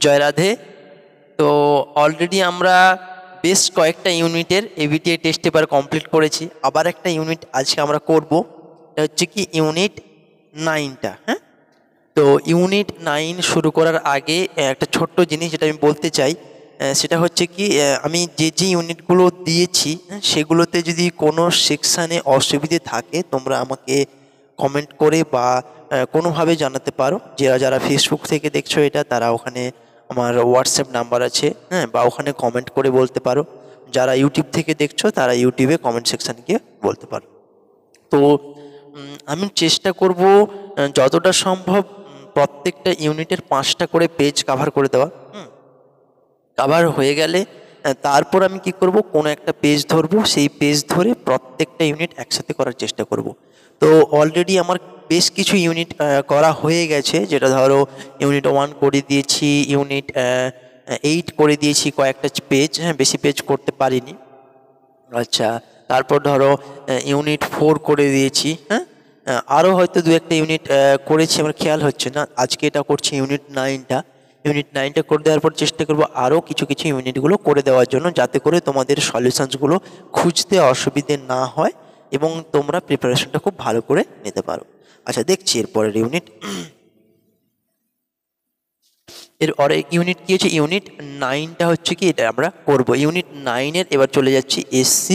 জয় রাধে। তো অলরেডি আমরা বেশ কয়েকটা ইউনিটের এবিটিআই টেস্ট এবার কমপ্লিট করেছি। আবার একটা ইউনিট আজকে আমরা করব, এটা হচ্ছে কি ইউনিট 9টা। হ্যাঁ, তো ইউনিট 9 শুরু করার আগে একটা ছোট্ট জিনিস যেটা আমি বলতে চাই, সেটা হচ্ছে কি আমি যে যে ইউনিটগুলো দিয়েছি সেগুলোতে যদি কোনো সেকশানে অসুবিধে থাকে তোমরা আমাকে কমেন্ট করে বা কোনোভাবে জানাতে পারো। যারা যারা ফেসবুক থেকে দেখছো এটা, তারা ওখানে আমার হোয়াটসঅ্যাপ নাম্বার আছে, হ্যাঁ, বা ওখানে কমেন্ট করে বলতে পারো। যারা ইউটিউব থেকে দেখছো তারা ইউটিউবে কমেন্ট সেকশানে গিয়ে বলতে পারো। তো আমি চেষ্টা করব যতটা সম্ভব প্রত্যেকটা ইউনিটের 5টা করে পেজ কাভার করে দেওয়া। কাভার হয়ে গেলে তারপর আমি কি করব, কোনো একটা পেজ ধরবো, সেই পেজ ধরে প্রত্যেকটা ইউনিট একসাথে করার চেষ্টা করব। তো অলরেডি আমার বেশ কিছু ইউনিট করা হয়ে গেছে, যেটা ধরো ইউনিট 1 করে দিয়েছি, ইউনিট 8 করে দিয়েছি কয়েকটা পেজ, হ্যাঁ, বেশি পেজ করতে পারিনি। আচ্ছা, তারপর ধরো ইউনিট 4 করে দিয়েছি, হ্যাঁ, আরও হয়তো দু একটা ইউনিট করেছি, আমার খেয়াল হচ্ছে না। আজকে এটা করছি ইউনিট 9টা। ইউনিট 9টা করে দেওয়ার পর চেষ্টা করবো আরও কিছু কিছু ইউনিটগুলো করে দেওয়ার জন্য, যাতে করে তোমাদের সলিউশনসগুলো খুঁজতে অসুবিধে না হয় এবং তোমরা প্রিপারেশনটা খুব ভালো করে নিতে পারো। আচ্ছা, দেখছি এরপরের ইউনিট। এর অনেক ইউনিট কী হচ্ছে, ইউনিট 9টা হচ্ছে কি এটা আমরা করব। ইউনিট 9-এর এবার চলে যাচ্ছি SC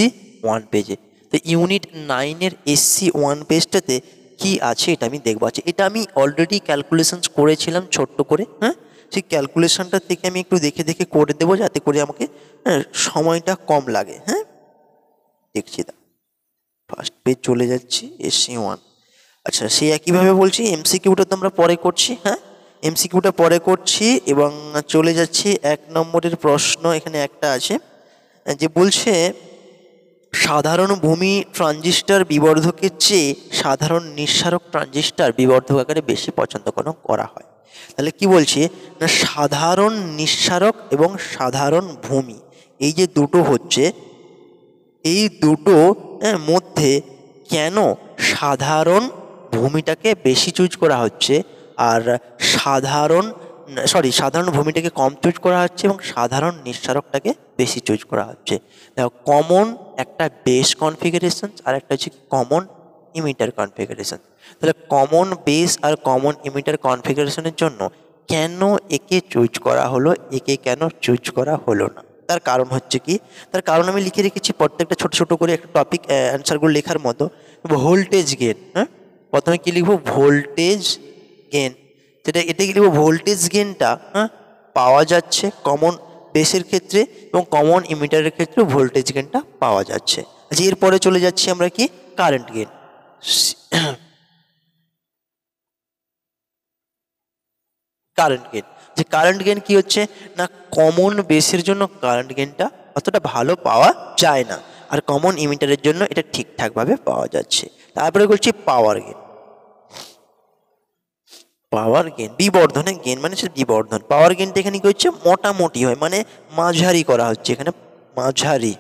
1 পেজে। তো ইউনিট 9-এর SC 1 পেজটাতে কি আছে এটা আমি দেখবো। আচ্ছা, এটা আমি অলরেডি ক্যালকুলেশনস করেছিলাম ছোট্ট করে, হ্যাঁ, সেই ক্যালকুলেশনটা থেকে আমি একটু দেখে দেখে করে দেবো, যাতে করে আমাকে সময়টা কম লাগে। হ্যাঁ, দেখছি, দা ফার্স্ট পেজ চলে যাচ্ছি, SC 1। আচ্ছা, সে একইভাবে বলছি এমসিকিউটা তো আমরা পরে করছি। হ্যাঁ, এমসিকিউটা পরে করছি এবং চলে যাচ্ছি 1 নম্বরের প্রশ্ন। এখানে একটা আছে যে বলছে, সাধারণ ভূমি ট্রানজিস্টর বিবর্ধকের চেয়ে সাধারণ নিঃসারক ট্রানজিস্টর বিবর্ধক আকারে বেশি পছন্দ করা হয়। তাহলে কি বলছে না, সাধারণ নিঃসারক এবং সাধারণ ভূমি, এই যে দুটো হচ্ছে, এই দুটো মধ্যে কেন সাধারণ ভূমিটাকে বেশি চুজ করা হচ্ছে আর সাধারণ ভূমিটাকে কম চুজ করা হচ্ছে এবং সাধারণ নিঃসারকটাকে বেশি চুজ করা হচ্ছে। দেখো, কমন একটা বেস কনফিগারেশন আর একটা হচ্ছে কমন ইমিটার কনফিগারেশন। তাহলে কমন বেস আর কমন ইমিটার কনফিগারেশনের জন্য কেন একে চুজ করা হলো, একে কেন চুজ করা হলো না, তার কারণ হচ্ছে কি, তার কারণ আমি লিখে রেখেছি প্রত্যেকটা ছোট ছোট করে একটা টপিক অ্যান্সারগুলো লেখার মতো। ভোল্টেজ গেন, হ্যাঁ, প্রথমে কি লিখবো, ভোল্টেজ গেন। এটা কি লিখবো, ভোল্টেজ গেনটা পাওয়া যাচ্ছে কমন বেসের ক্ষেত্রে এবং কমন ইমিটারের ক্ষেত্রে ভোল্টেজ গেনটা পাওয়া যাচ্ছে। আচ্ছা, এরপরে চলে যাচ্ছি আমরা কি, কারেন্ট গেন। কারেন্ট গেন, যে কারেন্ট গেন কি হচ্ছে না, কমন বেসের জন্য কারেন্ট গেনটা অতটা ভালো পাওয়া যায় না, আর কমন ইমিটারের জন্য এটা ঠিকঠাকভাবে পাওয়া যাচ্ছে। তারপরে বলছি পাওয়ার গেন। পাওয়ার গেন বিবর্ধনের গেন মানে হচ্ছে বিবর্ধন। পাওয়ার গেনটা এখানে কি হচ্ছে, মোটামুটি হয়, মানে মাঝারি করা হচ্ছে, এখানে মাঝারি।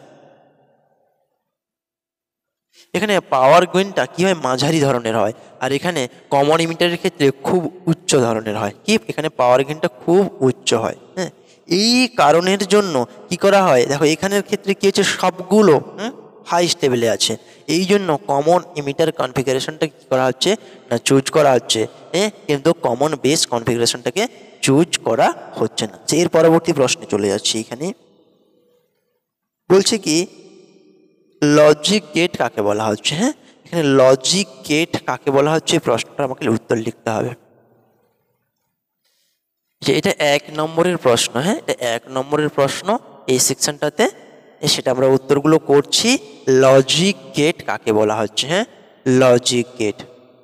এখানে পাওয়ার গেইনটা কি হয়, মাঝারি ধরনের হয়, আর এখানে কমন ইমিটারের ক্ষেত্রে খুব উচ্চ ধরনের হয়। কি, এখানে পাওয়ার গেইনটা খুব উচ্চ হয়। হ্যাঁ, এই কারণের জন্য কি করা হয়, দেখো এখানের ক্ষেত্রে কি হচ্ছে, সবগুলো হাইস্ট লেভেলে আছে, এই জন্য কমন ইমিটার কনফিগারেশনটা কী করা হচ্ছে না, চুজ করা হচ্ছে, কিন্তু কমন বেস কনফিগারেশনটাকে চুজ করা হচ্ছে না। এর পরবর্তী প্রশ্নে চলে যাচ্ছি। এখানে বলছে কি, লজিক গেট কাকে বলা হচ্ছে। হ্যাঁ, এখানে লজিক গেট কাকে বলা হচ্ছে, প্রশ্নটা আমাকে উত্তর লিখতে হবে। যে এটা 1 নম্বরের প্রশ্ন। হ্যাঁ, এটা 1 নম্বরের প্রশ্ন এই সেকশনটাতে, সেটা আমরা উত্তরগুলো করছি। লজিক গেট কাকে বলা হচ্ছে। হ্যাঁ, লজিক গেট।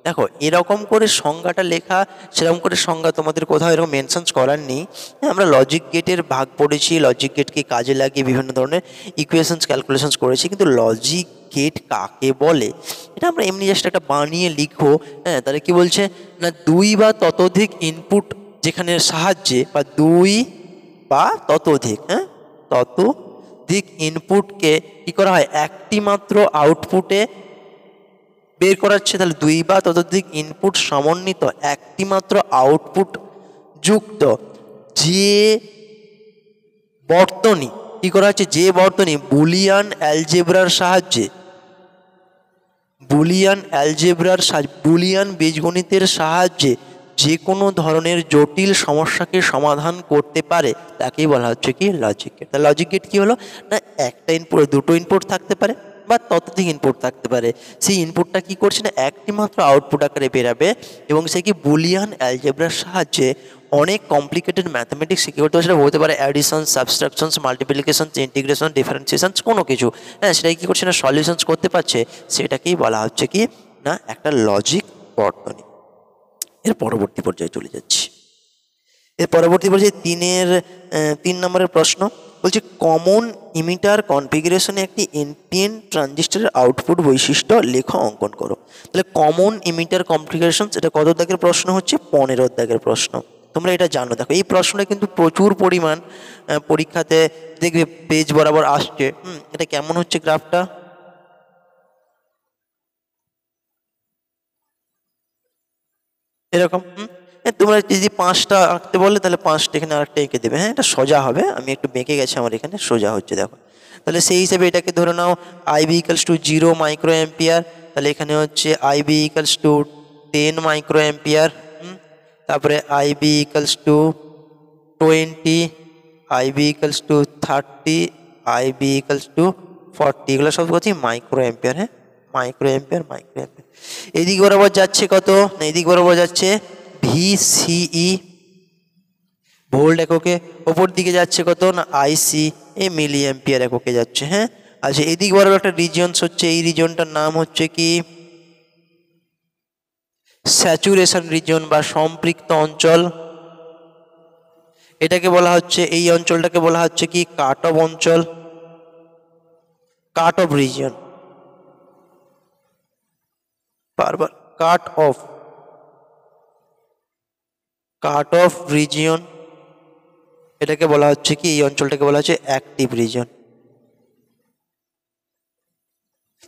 দেখো, এরকম করে সংজ্ঞাটা লেখা, সেরকম করে সংজ্ঞা তোমাদের কোথাও এরকম মেনশনস করার নেই। হ্যাঁ, আমরা লজিক গেটের ভাগ পড়েছি, লজিক গেটকে কাজে লাগিয়ে বিভিন্ন ধরনের ইকুয়েশনস ক্যালকুলেশনস করেছি, কিন্তু লজিক গেট কাকে বলে এটা আমরা এমনি জাস্ট একটা বানিয়ে লিখবো। হ্যাঁ, তাহলে কি বলছে না, 2 বা ততোধিক ইনপুট যেখানে সাহায্যে, বা 2 বা ততোধিক, হ্যাঁ, ততোধিক ইনপুটকে কি করা হয়, একটি মাত্র আউটপুটে বের করাচ্ছে। তাহলে 2 বা ততোধিক ইনপুট সমন্বিত একটি মাত্র আউটপুট যুক্ত যে বর্তনী কি করা হচ্ছে, যে বর্তনী বুলিয়ান অ্যালজেব্রার সাহায্যে বুলিয়ান বীজগণিতের সাহায্যে যে কোনো ধরনের জটিল সমস্যাকে সমাধান করতে পারে তাকেই বলা হচ্ছে কি লজিক গেট। তা লজিক গেট কি হলো না, একটা ইনপুট, দুটো ইনপুট থাকতে পারে বা ততোধিক ইনপুট থাকতে পারে, সেই ইনপুটটা কি করছে না একটি মাত্র আউটপুট আকারে বেরাবে এবং সে কি বুলিয়ান অ্যালজেব্রার সাহায্যে অনেক কমপ্লিকেটেড ম্যাথামেটিক্স কী করতে পারে, সেটা হতে পারে অ্যাডিশন, সাবস্ট্রাকশনস, মাল্টিপ্লিকেশন, ইন্টিগ্রেশন, ডিফারেন্সিয়েশনস, কোনো কিছু, হ্যাঁ সেটাই কী করছে না সলিউশনস করতে পারছে, সেটাকেই বলা হচ্ছে কি না একটা লজিক বর্তনী। এর পরবর্তী পর্যায়ে চলে যাচ্ছি। এর পরবর্তী পর্যায়ে 3 নম্বরের প্রশ্ন বলছে কমন ইমিটার কনফিগারেশনে একটি এনপিএন ট্রানজিস্টরের আউটপুট বৈশিষ্ট্য লেখা অঙ্কন করো। তাহলে কমন ইমিটার কনফিগারেশন, এটা কত দাগের প্রশ্ন হচ্ছে, 15 দাগের প্রশ্ন। তোমরা এটা জানো, দেখো এই প্রশ্নটা কিন্তু প্রচুর পরিমাণ পরীক্ষাতে দেখবে পেজ বরাবর আসছে। এটা কেমন হচ্ছে গ্রাফটা, এরকম। তোমরা যদি 5টা আঁকতে বলে তাহলে 5টা এখানে আরেকটা এঁকে দেবে, হ্যাঁ এটা সোজা হবে, আমি একটু বেঁকে গেছি, আমার এখানে সোজা হচ্ছে দেখো। তাহলে সেই হিসেবে এটাকে ধরে নাও I B equals to 0 micro ampere, তাহলে এখানে হচ্ছে I B equals to 10 micro ampere, তারপরে I B equals to 20, I B equals to 30, I B equals to 40, এগুলো সব হচ্ছে মাইক্রো অ্যাম্পিয়ার, হ্যাঁ মাইক্রো অ্যাম্পিয়ার। এদিক বরাবর যাচ্ছে কত না, এদিক বরাবর যাচ্ছে ভিসিই ভোল্ট এককে, ওপর দিকে যাচ্ছে কত না আইসি এ মিলি অ্যাম্পিয়ার এককে যাচ্ছে, হ্যাঁ। আচ্ছা এদিক বরাবর একটা রিজিয়নস হচ্ছে, এই রিজিয়নটার নাম হচ্ছে কি স্যাচুরেশন রিজিয়ন বা সম্পৃক্ত অঞ্চল। এটাকে বলা হচ্ছে, এই অঞ্চলটাকে বলা হচ্ছে কি কাট অফ অঞ্চল, কাট অফ রিজিয়ন, বারবার কাট অফ রিজিয়ন। এটাকে বলা হচ্ছে কি, এই অঞ্চলটাকে বলা হচ্ছে অ্যাক্টিভ রিজিয়ন।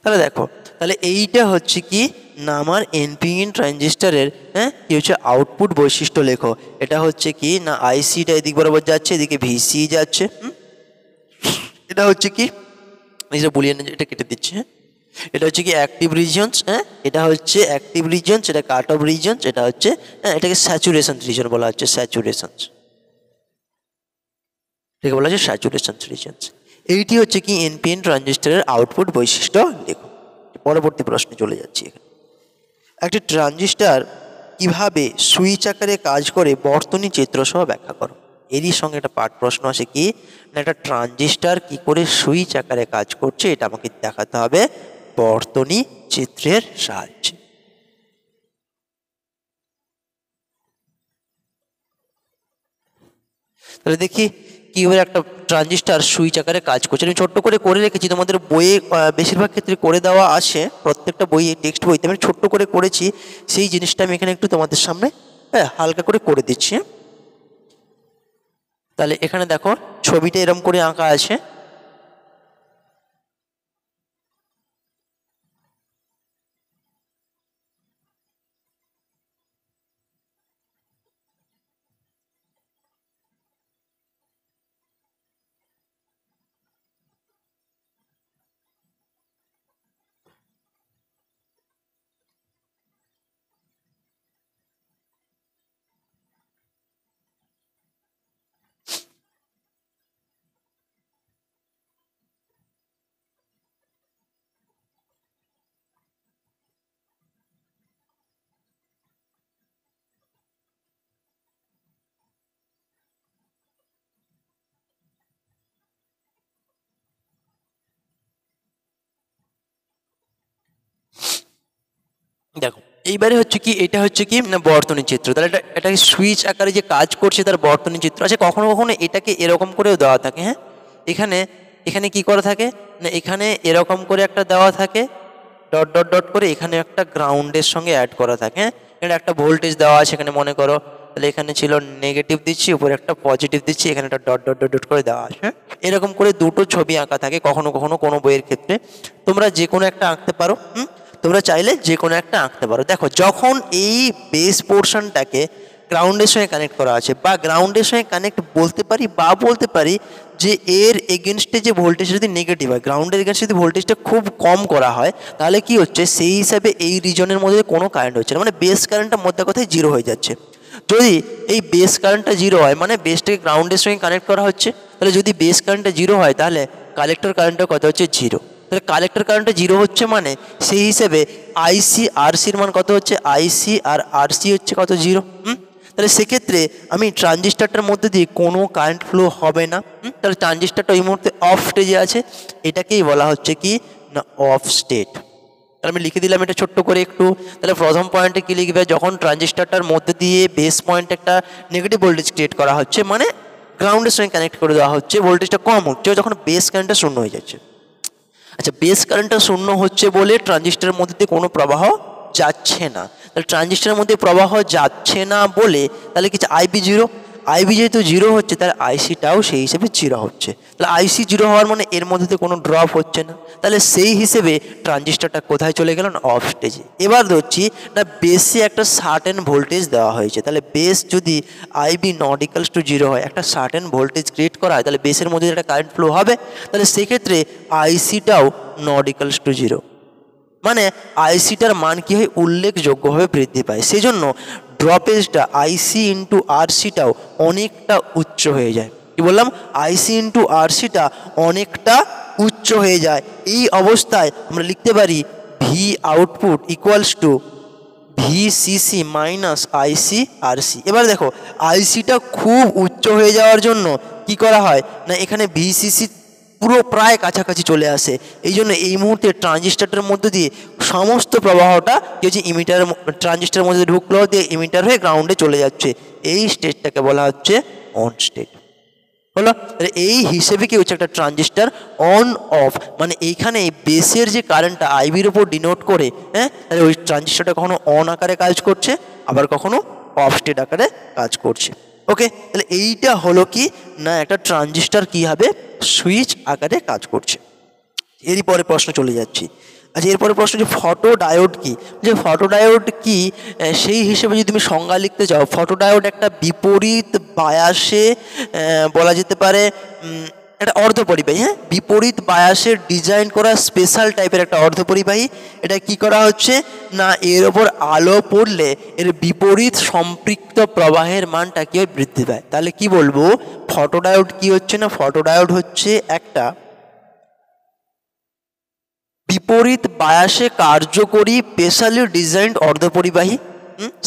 তাহলে দেখো, তাহলে এইটা হচ্ছে কি না আমার এনপিএন ট্রানজিস্টারের, হ্যাঁ কি হচ্ছে আউটপুট বৈশিষ্ট্য লেখো। এটা হচ্ছে কি না আইসিটা এদিক বরাবর যাচ্ছে, এদিকে ভিসি যাচ্ছে, এটা হচ্ছে কি নিজে বলিয়ে না, এটা কেটে দিচ্ছে, হ্যাঁ এটা হচ্ছে কি অ্যাক্টিভ রিজিয়নস, হ্যাঁ এটা হচ্ছে অ্যাক্টিভ রিজিয়নস, এটা কাট অফ রিজিয়নস, এটা হচ্ছে হ্যাঁ এটাকে স্যাচুরেশন রিজিয়ন বলা হচ্ছে, স্যাচুরেশনস, এটাকে বলা হচ্ছে স্যাচুরেশন রিজিয়নস। এইটি হচ্ছে কি এনপিএন ট্রানজিস্টরের আউটপুট বৈশিষ্ট্য লেখো। পরবর্তী প্রশ্নে চলে যাচ্ছি। এখানে একটি ট্রানজিস্টার কিভাবে সুইচ আকারে কাজ করে বর্তনী চিত্র সহ ব্যাখ্যা করো। এরই সঙ্গে একটা পাঠ প্রশ্ন আসে কি না একটা ট্রানজিস্টার কি করে সুইচ আকারে কাজ করছে এটা আমাকে দেখাতে হবে বর্তনী চিত্রের সাহায্যে। তাহলে দেখি কীভাবে একটা ট্রানজিস্টার সুইচ আকারে কাজ করছে। আমি ছোট্ট করে রেখেছি, তোমাদের বইয়ে বেশিরভাগ ক্ষেত্রে করে দেওয়া আছে, প্রত্যেকটা বইয়ে টেক্সট বইতে আমি ছোট্ট করেছি, সেই জিনিসটা আমি এখানে একটু তোমাদের সামনে হ্যাঁ হালকা করে দিচ্ছি। তাহলে এখানে দেখো ছবিটা এরকম করে আঁকা আছে, দেখো এইবারে হচ্ছে কি এটা হচ্ছে কি না বর্তনী চিত্র। তাহলে এটা সুইচ আকারে যে কাজ করছে তার বর্তনী চিত্র আছে। কখনো কখনো এটাকে এরকম করেও দেওয়া থাকে, হ্যাঁ এখানে কি করা থাকে না এখানে এরকম করে একটা দেওয়া থাকে ডট ডট ডট করে, এখানে একটা গ্রাউন্ডের সঙ্গে অ্যাড করা থাকে, হ্যাঁ এটা একটা ভোল্টেজ দেওয়া আছে এখানে মনে করো, তাহলে এখানে ছিল নেগেটিভ দিচ্ছি, উপরে একটা পজিটিভ দিচ্ছি, এখানে একটা ডট ডট ডট ডট করে দেওয়া আছে, হ্যাঁ এরকম করে দুটো ছবি আঁকা থাকে কখনো কখনো কোনো বইয়ের ক্ষেত্রে। তোমরা যে কোনো একটা আঁকতে পারো, তোমরা চাইলে যে কোনো একটা আঁকতে পারো। দেখো যখন এই বেস পোর্শনটাকে গ্রাউন্ডের সঙ্গে কানেক্ট করা আছে, বা গ্রাউন্ডের সঙ্গে কানেক্ট বলতে পারি, বা বলতে পারি যে এর এগেনস্টে যে ভোল্টেজ যদি নেগেটিভ হয়, গ্রাউন্ডের এগেনস্টে যদি ভোল্টেজটা খুব কম করা হয়, তাহলে কি হচ্ছে সেই হিসাবে এই রিজনের মধ্যে কোনো কারেন্ট হচ্ছে না, মানে বেস কারেন্টটা মধ্যে কথায় জিরো হয়ে যাচ্ছে। যদি এই বেস কারেন্টটা জিরো হয় মানে বেসটাকে গ্রাউন্ডের সঙ্গে কানেক্ট করা হচ্ছে, তাহলে যদি বেস কারেন্টটা জিরো হয় তাহলে কালেক্টর কারেন্টটা কত হচ্ছে জিরো। তাহলে কালেক্টর কারেন্টটা জিরো হচ্ছে মানে সেই হিসেবে আইসি আরসির মান কত হচ্ছে, আইসি আর আরসি হচ্ছে কত জিরো। তাহলে সেক্ষেত্রে আমি ট্রানজিস্টারটার মধ্যে দিয়ে কোনো কারেন্ট ফ্লো হবে না। তাহলে ট্রানজিস্টারটা এই মুহূর্তে অফ স্টেজে আছে, এটাকেই বলা হচ্ছে কি না অফ স্টেট। তাহলে আমি লিখে দিলাম এটা ছোট্ট করে একটু। তাহলে প্রথম পয়েন্টে কী লিখবে, যখন ট্রানজিস্টারটার মধ্যে দিয়ে বেস পয়েন্ট একটা নেগেটিভ ভোল্টেজ ক্রিয়েট করা হচ্ছে, মানে গ্রাউন্ডের সঙ্গে কানেক্ট করে দেওয়া হচ্ছে, ভোল্টেজটা কম হচ্ছে যখন বেস কারেন্টটা শূন্য হয়ে যাচ্ছে। আচ্ছা, বেস কারেন্টটা শূন্য হচ্ছে বলে ট্রানজিস্টারের মধ্যে দিয়ে কোনো প্রবাহ যাচ্ছে না। তাহলে ট্রানজিস্টারের মধ্যে প্রবাহ যাচ্ছে না বলে তাহলে কিছু আইবি জিরো, আইবি যেহেতু জিরো হচ্ছে তাহলে আইসিটাও সেই হিসেবে জিরো হচ্ছে। তাহলে আইসি জিরো হওয়ার মানে এর মধ্যে কোনো ড্রপ হচ্ছে না, তাহলে সেই হিসেবে ট্রানজিস্টারটা কোথায় চলে গেল না অফ স্টেজে। এবার ধরছি না বেসে একটা সার্টেন ভোল্টেজ দেওয়া হয়েছে, তাহলে বেস যদি IB not equals to zero হয়, একটা সার্টেন ভোল্টেজ ক্রিয়েট করা হয়, তাহলে বেসের মধ্যে একটা কারেন্ট ফ্লো হবে, তাহলে সেক্ষেত্রে আইসিটাও নট ইকালস টু জিরো, মানে আইসিটার মান কী হয় উল্লেখযোগ্যভাবে বৃদ্ধি পায়। সেই জন্য ড্রপেজটা আইসি ইন্টু আরসিটাও অনেকটা উচ্চ হয়ে যায়। কি বললাম, আইসি ইন্টু আরসিটা অনেকটা উচ্চ হয়ে যায়। এই অবস্থায় আমরা লিখতে পারি V output equals to VCC minus IC RC. এবার দেখো আইসিটা খুব উচ্চ হয়ে যাওয়ার জন্য কি করা হয় না এখানে ভিসিসি পুরো প্রায় কাছাকাছি চলে আসে। এই জন্য এই মুহূর্তে ট্রানজিস্টারটার মধ্যে দিয়ে সমস্ত প্রবাহটা কি হচ্ছে ইমিটার, ট্রানজিস্টারের মধ্যে ঢুকলো দিয়ে ইমিটার হয়ে গ্রাউন্ডে চলে যাচ্ছে। এই স্টেটটাকে বলা হচ্ছে অন স্টেট। হলো, এই হিসেবে কি হচ্ছে একটা ট্রানজিস্টার অন অফ, মানে এইখানে বেসের যে কারেন্টটা আইবির উপর ডিনোট করে, হ্যাঁ, তাহলে ওই ট্রানজিস্টারটা কখনো অন আকারে কাজ করছে, আবার কখনো অফ স্টেট আকারে কাজ করছে। ওকে, তাহলে এইটা হলো কি না একটা ট্রানজিস্টার কী হবে সুইচ আকারে কাজ করছে। এরই পরে প্রশ্ন চলে যাচ্ছি। আচ্ছা, এরপরে প্রশ্ন যে ফটোডায়োড কি, যে ফটোডায়োড কি সেই হিসেবে যদি তুমি সংজ্ঞা লিখতে চাও, ফটোডায়োড একটা বিপরীত বায়াসে বলা যেতে পারে একটা অর্ধপরিবাহী, হ্যাঁ, বিপরীত বায়াসের ডিজাইন করা স্পেশাল টাইপের একটা অর্ধপরিবাহী। এটা কি করা হচ্ছে না এর ওপর আলো পড়লে এর বিপরীত সম্পৃক্ত প্রবাহের মানটা কি বৃদ্ধি পায়। তাহলে কি বলবো, ফটোডায়োড কি হচ্ছে না, ফটোডায়োড হচ্ছে একটা বিপরীত বায়াসে কার্যকরী স্পেশালি ডিজাইনড অর্ধপরিবাহী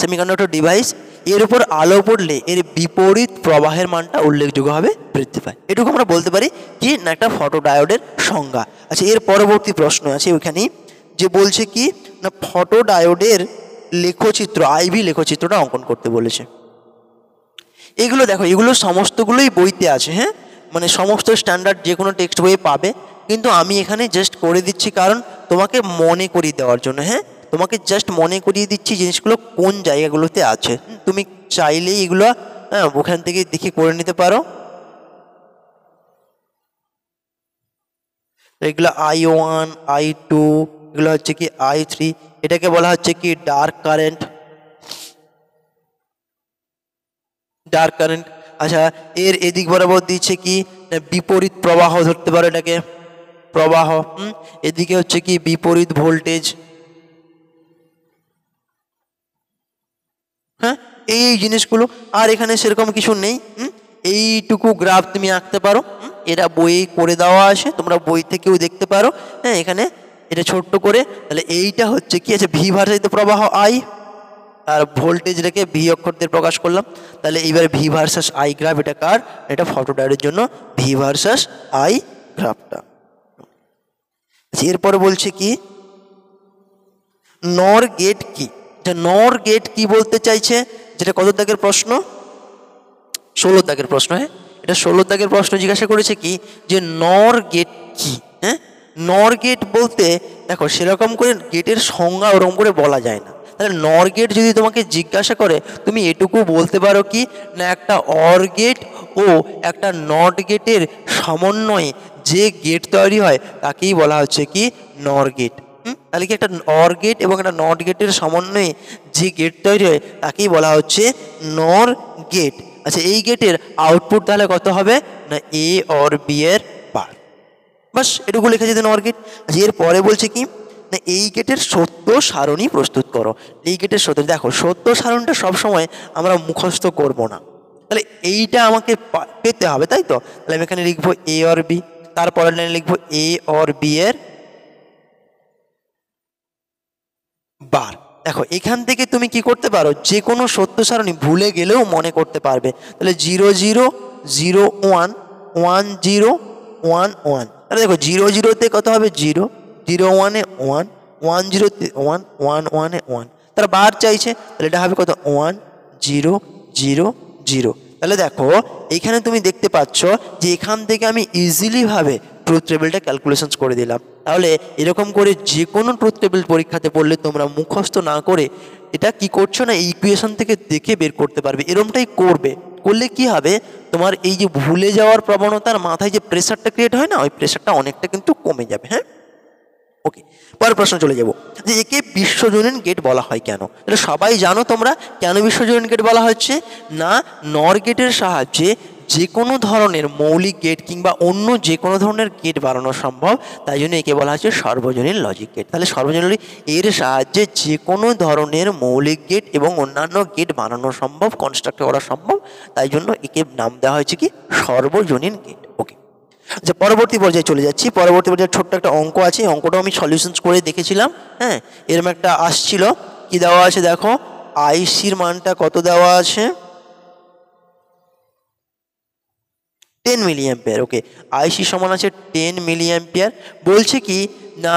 সেমিকন্ডাক্টর ডিভাইস। এর উপর আলো পড়লে এর বিপরীত প্রবাহের মানটা উল্লেখযোগ্যভাবে বৃদ্ধি পায়। এটুকু আমরা বলতে পারি কি না একটা ফটোডায়োডের সংজ্ঞা। আচ্ছা, এর পরবর্তী প্রশ্ন আছে ওইখানেই যে বলছে কি না ফটোডায়োডের লেখচিত্র, আইভি লেখচিত্রটা অঙ্কন করতে বলেছে। এগুলো দেখো, এগুলো সমস্তগুলোই বইতে আছে, হ্যাঁ, মানে সমস্ত স্ট্যান্ডার্ড যে কোনো টেক্সট বইয়ে পাবে, কিন্তু আমি এখানে জাস্ট করে দিচ্ছি কারণ তোমাকে মনে করিয়ে দেওয়ার জন্য। হ্যাঁ, তোমাকে জাস্ট মনে করিয়ে দিচ্ছি জিনিসগুলো কোন জায়গাগুলোতে আছে। তুমি চাইলেই এগুলো হ্যাঁ ওখান থেকে দেখে করে নিতে পারো। এগুলো I1 I2 এগুলো হচ্ছে কি I3, এটাকে বলা হচ্ছে কি ডার্ক কারেন্ট, ডার্ক কারেন্ট। আচ্ছা, এর এদিক বরাবর দিচ্ছে কি বিপরীত প্রবাহ ধরতে পারো এটাকে প্রবাহ, এদিকে হচ্ছে কি বিপরীত ভোল্টেজ। হ্যাঁ, এই জিনিসগুলো আর এখানে সেরকম কিছু নেই। এইটুকু গ্রাফ তুমি আঁকতে পারো, এটা বইয়ে করে দেওয়া আছে, তোমরা বই থেকেও দেখতে পারো। হ্যাঁ, এখানে এটা ছোট্ট করে, তাহলে এইটা হচ্ছে কি আছে ভি ভার্সাস প্রবাহ আই, আর ভোল্টেজ রেখে ভি অক্ষর দিয়ে প্রকাশ করলাম। তাহলে এইবার ভি ভার্সাস আই গ্রাফ, এটা কার, এটা ফটোডায়োডের জন্য ভি ভার্সাস আই গ্রাফটা। এরপরে বলছে কি নর গেট কি, নর গেট কি বলতে চাইছে, যেটা কত দাগের প্রশ্ন, 16 দাগের প্রশ্ন। হ্যাঁ, এটা 16 দাগের প্রশ্ন জিজ্ঞাসা করেছে কি যে নর গেট কি। হ্যাঁ, নর গেট বলতে দেখো সেরকম করে গেটের সংজ্ঞা ওরকম করে বলা যায় না। তাহলে নর গেট যদি তোমাকে জিজ্ঞাসা করে তুমি এটুকু বলতে পারো কি না একটা অর গেট ও একটা নট গেটের সমন্বয়ে যে গেট তৈরি হয় তাকেই বলা হচ্ছে কি নর গেট। তাহলে কি একটা অর গেট এবং একটা নট গেটের সমন্বয়ে যে গেট তৈরি হয় তাকেই বলা হচ্ছে নর গেট। আচ্ছা, এই গেটের আউটপুট তাহলে কত হবে না এ অর বি এর বার। বাস এটুকু লিখে যেতে নর গেট। আচ্ছা, এর পরে বলছে কি না এই গেটের সত্য সারণী প্রস্তুত করো। এই গেটের সত্য, দেখো সত্য সারণীটা সবসময় আমরা মুখস্থ করব না, তাহলে এইটা আমাকে পেতে হবে, তাই তো? তাহলে আমি এখানে লিখবো এ অর বি, তারপরের লাইনে লিখবো এ অর বি এর বার। দেখো এখান থেকে তুমি কি করতে পারো, যে কোনো সত্য সারণী ভুলে গেলেও মনে করতে পারবে। তাহলে 0 0 0 1 1 0 1 1, তাহলে দেখো 0 0-তে কত হবে 0, 0 1-এ 1, 1 0-তে 1, 1 1-এ 1, তারা বার চাইছে, তাহলে এটা হবে কত 1 0 0 0। তাহলে দেখো এইখানে তুমি দেখতে পাচ্ছ যে এখান থেকে আমি ইজিলি ভাবে ট্রুথ টেবিলটা ক্যালকুলেশন করে দিলাম। তাহলে এরকম করে যে কোনো ট্রুথ টেবিল পরীক্ষাতে পড়লে তোমরা মুখস্থ না করে এটা কি করছো না ইকুয়েশন থেকে দেখে বের করতে পারবে, এরকমটাই করবে। করলে কি হবে, তোমার এই যে ভুলে যাওয়ার প্রবণতার মাথায় যে প্রেশারটা ক্রিয়েট হয় না, ওই প্রেশারটা অনেকটা কিন্তু কমে যাবে। হ্যাঁ, ওকে, পরের প্রশ্ন চলে যাব যে একে বিশ্বজনীন গেট বলা হয় কেন। এটা সবাই জানো তোমরা, কেন বিশ্বজনীন গেট বলা হচ্ছে না নর গেটের সাহায্যে যে কোনো ধরনের মৌলিক গেট কিংবা অন্য যে কোনো ধরনের গেট বানানো সম্ভব, তাই জন্য একে বলা হচ্ছে সর্বজনীন লজিক গেট। তাহলে সর্বজনীন এর সাহায্যে যে কোনো ধরনের মৌলিক গেট এবং অন্যান্য গেট বানানো সম্ভব, কনস্ট্রাক্ট করা সম্ভব, তাই জন্য একে নাম দেওয়া হয়েছে কি সর্বজনীন গেট। ওকে, আচ্ছা পরবর্তী পর্যায়ে চলে যাচ্ছি। পরবর্তী পর্যায়ে ছোট্ট একটা অঙ্ক আছে, অঙ্কটাও আমি সলিউশনস করে দেখেছিলাম। হ্যাঁ, এরকম একটা আসছিল, কি দেওয়া আছে দেখো, আইসির মানটা কত দেওয়া আছে 10 মিলি অ্যাম্পিয়ার। ওকে, আইসি সমান আছে 10 মিলি অ্যাম্পিয়ার। বলছে কি না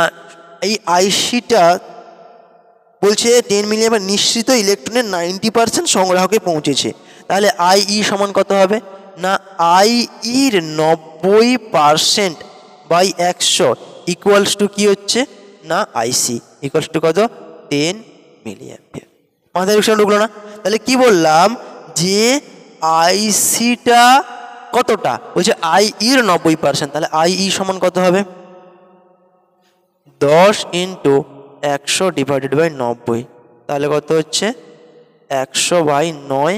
এই আইসিটা বলছে 10 মিলি অ্যাম্পিয়ার নিঃসৃত ইলেকট্রনের 90% সংগ্রাহকে পৌঁছেছে। তাহলে আই সমান কত হবে না আইর 90% বাই 100 ইকুয়ালস টু কি হচ্ছে না আইসি ইকুয়ালস টু কত 10 মিলি অ্যাম্পিয়ার। মাথায় বিষয় ঢুকলো না? তাহলে কি বললাম যে আইসিটা কতটা, বলছে আইর 90%, তাহলে আই সমান কত হবে 10 ইন্টু 100 ডিভাইডেড বাই 90, তাহলে কত হচ্ছে 100/9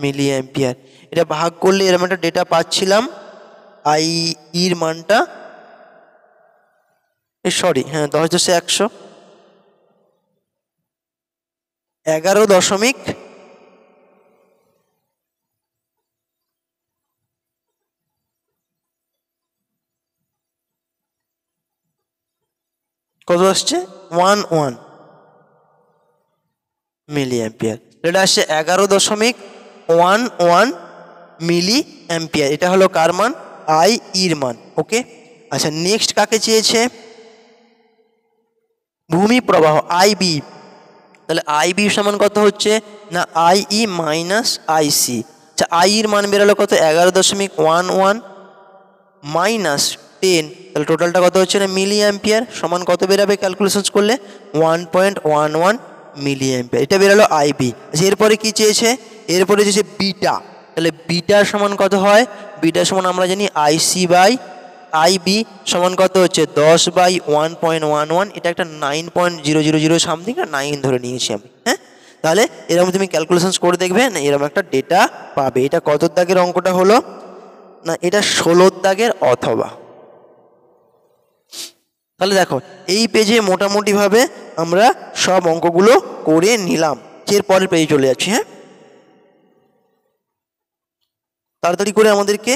মিলি অ্যাম্পিয়ার। এটা ভাগ করলে এরকম একটা ডেটা পাচ্ছিলাম, আইর মানটা সরি হ্যাঁ 10 10 100 11 দশমিক কত আসছে 11 মিলি অ্যাম্পিয়ার। এটা আসছে 11.11 মিলি অ্যাম্পিয়ার। এটা হলো কার মান আইর মান। ওকে, আচ্ছা নেক্সট কাকে চেয়েছে ভূমি প্রবাহ আইবি। তাহলে আইবি সমান কত হচ্ছে না আইই মাইনাস আইসি। আচ্ছা আইর মান বেরোলো কত 11.11 মাইনাস 10, তাহলে টোটালটা কত হচ্ছে না মিলি অ্যাম্পিয়ার সমান কত বেরাবে ক্যালকুলেশন করলে 1.11 মিলি অ্যাম্পিয়ার। এটা বেরোলো আইবি। আচ্ছা এরপরে কি চেয়েছে, এরপরে চেয়েছে বিটা। তাহলে বিটা সমান কত হয়, বিটা সমান আমরা জানি আইসি বাই আইবি সমান কত হচ্ছে 10/1.11, এটা একটা 9.000 সামথিং, 9 ধরে নিয়েছি আমি। হ্যাঁ, তাহলে এরকম তুমি ক্যালকুলেশন করে দেখবে না এরকম একটা ডেটা পাবে। এটা কত দাগের অঙ্কটা হলো না এটা 16 দাগের অথবা। তাহলে দেখো এই পেজে মোটামুটিভাবে আমরা সব অঙ্কগুলো করে নিলাম। এর পরের পেজে চলে যাচ্ছি। হ্যাঁ, তাড়াতাড়ি করে আমাদেরকে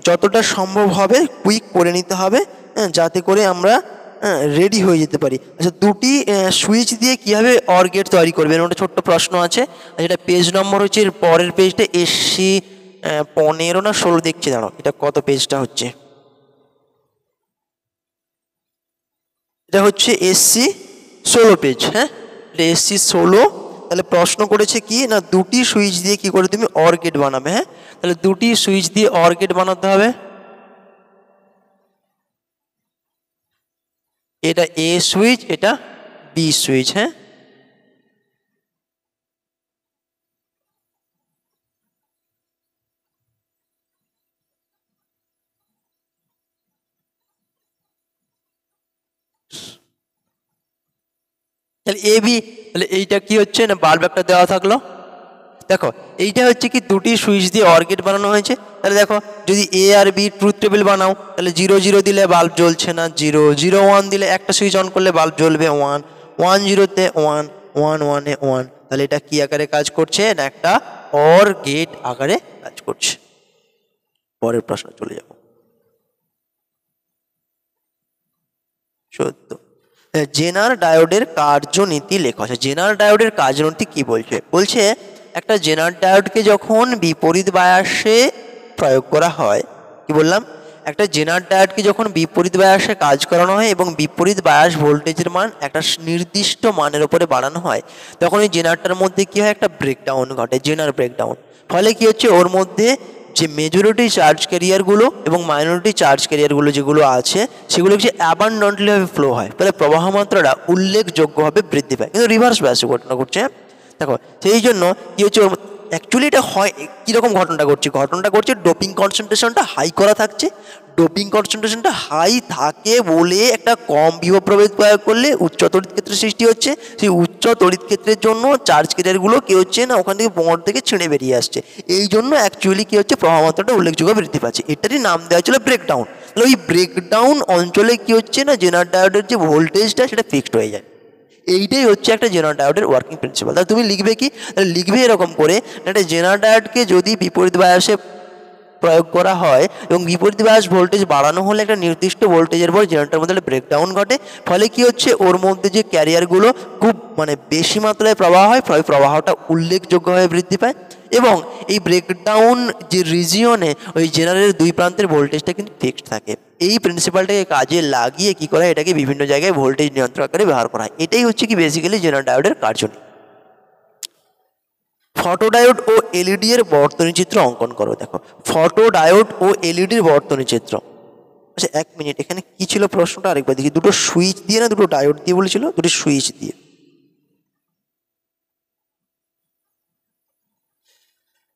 যতটা সম্ভব হবে কুইক করে নিতে হবে, যাতে করে আমরা রেডি হয়ে যেতে পারি। আচ্ছা দুটি সুইচ দিয়ে কীভাবে অর গেট তৈরি করবেন ওটা ছোট্ট প্রশ্ন আছে। যেটা পেজ নম্বর হচ্ছে এর পরের পেজটা এসসি 15 না 16 দেখছি, দাঁড়ো এটা কত পেজটা হচ্ছে, এটা হচ্ছে এসসি 16 পেজ। হ্যাঁ, এটা এসসি 16। তাহলে প্রশ্ন করেছে কি না দুটি সুইচ দিয়ে কি করে তুমি অর গেট বানাবে। হ্যাঁ, তাহলে দুটি সুইচ দিয়ে অর গেট বানাতে হবে। এটা এ সুইচ, এটা বি সুইচ। হ্যাঁ, তাহলে এ বি, তাহলে এইটা কি হচ্ছে না, বাল্ব একটা দেওয়া থাকলো। দেখো এইটা হচ্ছে কি দুটি সুইচ দিয়ে অর গেট বানানো হয়েছে। তাহলে দেখো যদি এ আর বি ট্রুথ টেবিল বানাও, তাহলে 0 0 দিলে বাল্ব জ্বলছে না, 0 0 1 দিলে একটা সুইচ অন করলে বাল্ব জ্বলবে, 1 1 0-তে 1 1 1-এ 1। তাহলে এটা কি আকারে কাজ করছে না, একটা অর গেট আকারে কাজ করছে। পরের প্রশ্ন চলে যাব। 14, জেনার ডায়োডের কার্যনীতি লেখা আছে। জেনার ডায়োডের কার্যনীতি কি বলছে? বলছে একটা জেনার ডায়োডকে যখন বিপরীত বায়াসে প্রয়োগ করা হয়, কি বললাম, একটা জেনার ডায়োডকে যখন বিপরীত বায়াসে কাজ করানো হয় এবং বিপরীত বায়াস ভোল্টেজের মান একটা নির্দিষ্ট মানের উপরে বাড়ানো হয়, তখন ওই জেনারটার মধ্যে কি হয়, একটা ব্রেকডাউন ঘটে, জেনার ব্রেকডাউন। ফলে কি হচ্ছে, ওর মধ্যে যে মেজরিটি চার্জ ক্যারিয়ারগুলো এবং মাইনরিটি চার্জ ক্যারিয়ারগুলো যেগুলো আছে, সেগুলো হচ্ছে অ্যাবান্ডন্টলিভাবে ফ্লো হয়, ফলে প্রবাহ মাত্রাটা উল্লেখযোগ্যভাবে বৃদ্ধি পায়। কিন্তু রিভার্স ব্যাসে ঘটনা ঘটছে। দেখো সেই জন্য কি হচ্ছে, অ্যাকচুয়ালি এটা হয় কীরকম ঘটনাটা ঘটছে, ঘটনাটা ঘটছে ডোপিং কনসেন্ট্রেশনটা হাই করা থাকছে। ডোপিং কনসেন্ট্রেশনটা হাই থাকে বলে একটা কম বিভব প্রভেদ প্রয়োগ করলে উচ্চ তড়িৎ ক্ষেত্রের সৃষ্টি হচ্ছে। সেই উচ্চ তড়িৎ ক্ষেত্রের জন্য চার্জ ক্যারিয়ারগুলো কী হচ্ছে না, ওখান থেকে বন্ড থেকে ছিঁড়ে বেরিয়ে আসছে। এই জন্য অ্যাকচুয়ালি কী হচ্ছে, প্রবাহ মাত্রাটা উল্লেখযোগ্য বৃদ্ধি পাচ্ছে। এটারই নাম দেওয়া ছিল ব্রেকডাউন। তাহলে ওই ব্রেকডাউন অঞ্চলে কী হচ্ছে না, জেনার ডায়োডের যে ভোল্টেজটা সেটা ফিক্সড হয়ে যায়। এইটাই হচ্ছে একটা জেনার ডায়োডের ওয়ার্কিং প্রিন্সিপাল। তাহলে তুমি লিখবে কি, তাহলে লিখবে এরকম করে, একটা জেনার ডায়োডকে যদি বিপরীত বায়াসে প্রয়োগ করা হয় এবং বিপরীত বায়াস ভোল্টেজ বাড়ানো হলে একটা নির্দিষ্ট ভোল্টেজের পর জেনারেটরের মধ্যে ব্রেকডাউন ঘটে। ফলে কি হচ্ছে, ওর মধ্যে যে ক্যারিয়ারগুলো খুব বেশি মাত্রায় প্রবাহ হয়, ফলে প্রবাহটা উল্লেখযোগ্যভাবে বৃদ্ধি পায়। এবং এই ব্রেকডাউন যে রিজিয়নে ওই জেনারেলের দুই প্রান্তের ভোল্টেজটা কিন্তু ফিক্সড থাকে। এই প্রিন্সিপালটাকে কাজে লাগিয়ে কি করা হয়, এটাকে বিভিন্ন জায়গায় ভোল্টেজ নিয়ন্ত্রক আকারে ব্যবহার করা হয়। এটাই হচ্ছে কি বেসিক্যালি জেনার ডায়োডের কার্যনীতি। ফটোডায়োড ও এলইডি এর বর্তনী চিত্র অঙ্কন করো। দেখো ফটোডায়োড ও এলইডির বর্তনী চিত্র। আচ্ছা 1 মিনিট, এখানে কি ছিল প্রশ্নটা আরেকবার দেখি। দুটো সুইচ দিয়ে না দুটো ডায়োড দিয়ে বলেছিল? দুটো সুইচ দিয়ে।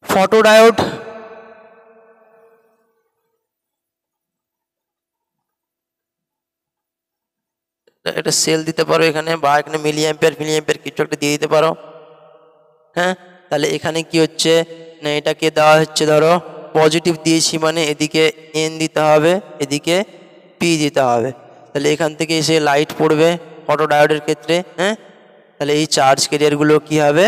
ফটোডায়োড একটা সেল দিতে পারো এখানে, বা এখানে মিলি অ্যাম্পিয়ার কিছু একটা দিয়ে দিতে পারো। হ্যাঁ, তাহলে এখানে কি হচ্ছে না, এটাকে দেওয়া হচ্ছে, ধরো পজিটিভ দিয়েছি মানে এদিকে এন দিতে হবে, এদিকে পি দিতে হবে। তাহলে এখান থেকে এসে লাইট পড়বে ফটোডায়োডের ক্ষেত্রে। হ্যাঁ, তাহলে এই চার্জ ক্যারিয়ারগুলো কি হবে,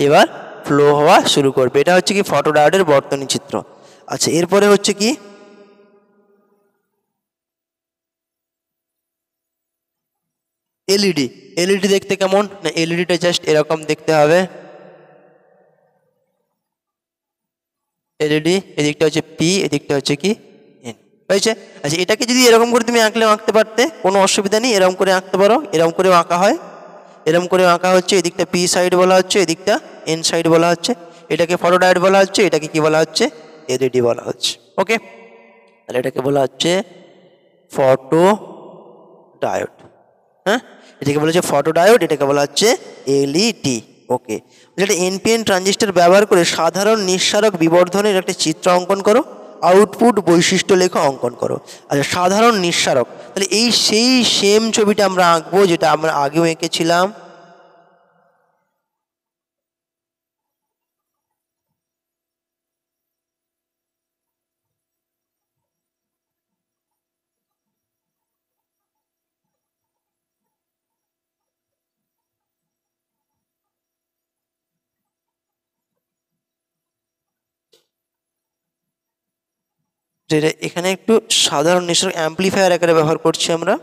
এবার ফ্লো হওয়া শুরু করবে। এটা হচ্ছে কি ফটোডায়োডের বর্তনী চিত্র। আচ্ছা এরপরে হচ্ছে কি এলইডি। এলইডি দেখতে কেমন না, এলইডিটা জাস্ট এরকম দেখতে হবে। এলইডি এদিকটা হচ্ছে পি, এদিকটা হচ্ছে কি এন, হয়েছে। আচ্ছা এটাকে যদি এরকম করে তুমি আঁকলেও আঁকতে পারতে, কোনো অসুবিধা নেই, এরকম করে আঁকতে পারো, এরকম করেও আঁকা হয়। এরকম করে আঁকা হচ্ছে, এদিকটা পি সাইড বলা হচ্ছে, এদিকটা এন সাইড বলা হচ্ছে। এটাকে ফটোডায়োড বলা হচ্ছে, এটাকে কি বলা হচ্ছে, এলইডি বলা হচ্ছে। ওকে, তাহলে এটাকে বলা হচ্ছে ফটো ডায়োড। হ্যাঁ, এটাকে বলা হচ্ছে ফটোডায়োড, এটাকে বলা হচ্ছে এলইডি। ওকে, যেটা এনপিএন ট্রানজিস্টর ব্যবহার করে সাধারণ নিঃসারক বিবর্ধনের একটা চিত্র অঙ্কন করো, আউটপুট বৈশিষ্ট্য লেখা অঙ্কন করো। আচ্ছা সাধারণ নিঃসারক, তাহলে এই সেই সেম ছবিটা আমরা আঁকবো যেটা আমরা আগেও এঁকেছিলাম। যেটা এখানে একটু সাধারণ নিঃসারক অ্যাম্পলিফায়ার আকারে ব্যবহার করছি আমরা।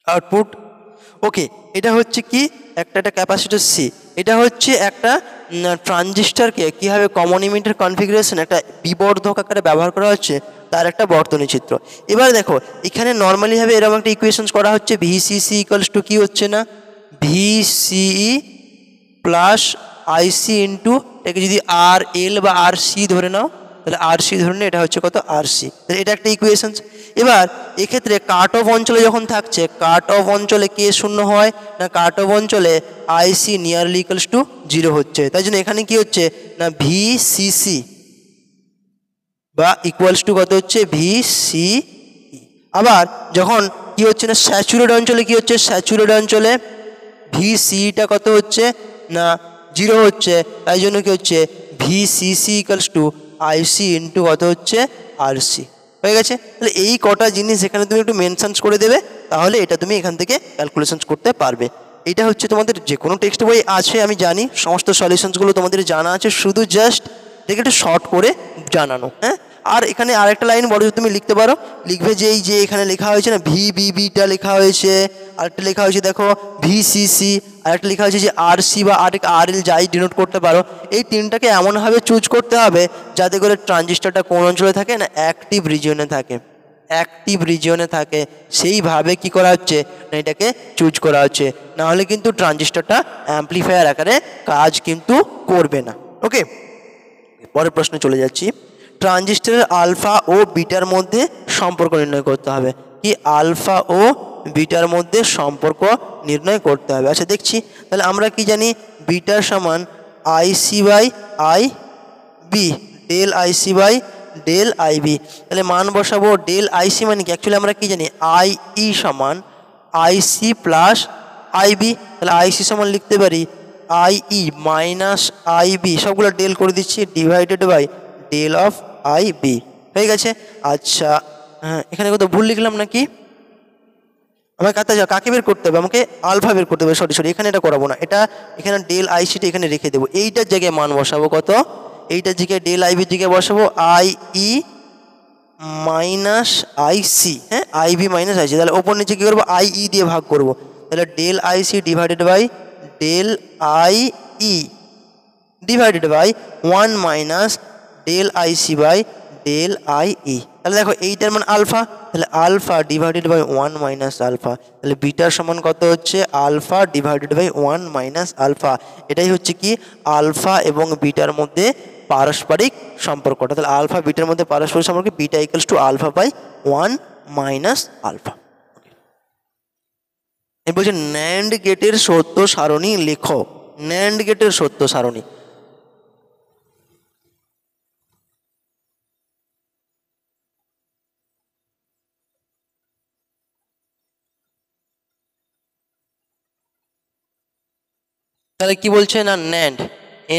আউটপুট ওকে, এটা হচ্ছে কি একটা ক্যাপাসিটর সি, এটা হচ্ছে একটা ট্রানজিস্টরকে কীভাবে কমন ইমিটার কনফিগারেশন একটা বিবর্ধক আকারে ব্যবহার করা হচ্ছে তার একটা বর্তনী চিত্র। এবার দেখো এখানে নর্মালিভাবে এরকম একটা ইকুয়েশনস করা হচ্ছে, ভিসিসি ইকুয়ালস টু কী হচ্ছে না, ভিসিই প্লাস আইসি ইন্টু এটাকে যদি আর এল বা আর সি ধরে নাও, তাহলে আর সি ধরে নিয়ে এটা হচ্ছে কত আর সি, তাহলে এটা একটা ইকুয়েশনস। এবার এক্ষেত্রে কাট অফ অঞ্চলে যখন থাকছে, কাট অফ অঞ্চলে কে শূন্য হয় না, কাট অফ অঞ্চলে আইসি নিয়ারলি ইকুয়ালস টু 0 হচ্ছে, তাই জন্য এখানে কি হচ্ছে না ভিসিসি বা ইকুয়ালস টু কত হচ্ছে ভিসি। আবার যখন কি হচ্ছে না স্যাচুরেট অঞ্চলে কি হচ্ছে, স্যাচুরেট অঞ্চলে ভিসিটা কত হচ্ছে না 0 হচ্ছে, তাই জন্য কি হচ্ছে VCC equals to IC into কত হচ্ছে আরসি। হয়ে গেছে, তাহলে এই কটা জিনিস এখানে তুমি একটু মেনশনস করে দেবে, তাহলে এটা তুমি এখান থেকে ক্যালকুলেশনস করতে পারবে। এটা হচ্ছে তোমাদের যে কোনো টেক্সট বই আছে, আমি জানি সমস্ত সলিউশনসগুলো তোমাদের জানা আছে, শুধু জাস্ট দেখে একটু শর্ট করে জানানো। হ্যাঁ, আর এখানে আরেকটা লাইন বড় তুমি লিখতে পারো, লিখবে যে এই যে এখানে লেখা হয়েছে না ভিবিবিটা লেখা হয়েছে, আরেকটা লেখা হয়েছে দেখো ভিসিসি, আরেকটা লেখা হয়েছে যে আরসি বা আরেক আরএল যাই ডিনোট করতে পারো। এই তিনটাকে এমনভাবে চুজ করতে হবে যাতে করে ট্রানজিস্টরটা কোন অঞ্চলে থাকে না অ্যাক্টিভ রিজিয়নে থাকে, অ্যাক্টিভ রিজিয়নে থাকে, সেইভাবে কি করা হচ্ছে না এটাকে চুজ করা হচ্ছে, নাহলে কিন্তু ট্রানজিস্টরটা অ্যাম্পলিফায়ার আকারে কাজ কিন্তু করবে না। ওকে, পরের প্রশ্নে চলে যাচ্ছি। ট্রানজিস্টরের আলফা ও বিটার মধ্যে সম্পর্ক নির্ণয় করতে হবে। কি আলফা ও বিটার মধ্যে সম্পর্ক নির্ণয় করতে হবে। আচ্ছা দেখছি, তাহলে আমরা কি জানি বিটার সমান IC by I B, del IC by del I B. তাহলে মান বসাবো, ডেল আইসি মানে কি অ্যাকচুয়ালি আমরা কি জানি আই ই সমান আইসি প্লাস আইবি, তাহলে আইসি সমান লিখতে পারি আই ই মাইনাস আইবি, সবগুলো ডেল করে দিচ্ছি, divided by del of I B. হয়ে গেছে। আচ্ছা হ্যাঁ, এখানে কত ভুল লিখলাম নাকি, আমাকে কাকে বের করতে হবে, আমাকে আলফা বের করতে হবে, সরি এখানে এটা করাবো না, এটা এখানে ডেল আইসিটা এখানে রেখে দেবো, এইটার জায়গায় মান বসাবো কত, এইটার জায়গায় ডেল আইবির জায়গায় বসাবো আই ই মাইনাস আইসি, হ্যাঁ আইবি মাইনাস আইসি, তাহলে ওপর নিচে কী করবো আই ই দিয়ে ভাগ করবো, তাহলে del IC divided by del I E divided by 1 minus del IC by del I E. তাহলে দেখো এইটার মান আলফা, তাহলে alpha divided by 1 minus alpha, তাহলে বিটার সমান কত হচ্ছে alpha divided by 1 minus alpha. এটাই হচ্ছে কি আলফা এবং বিটার মধ্যে পারস্পরিক সম্পর্কটা। তাহলে আলফা বিটার মধ্যে পারস্পরিক সম্পর্ক, beta equals to alpha by 1 minus alpha. এই বলছে ন্যান্ড গেটের সত্য সারণী লেখো, ন্যান্ড গেটের সত্য সারণী। তাহলে কি বলছে না ন্যান্ড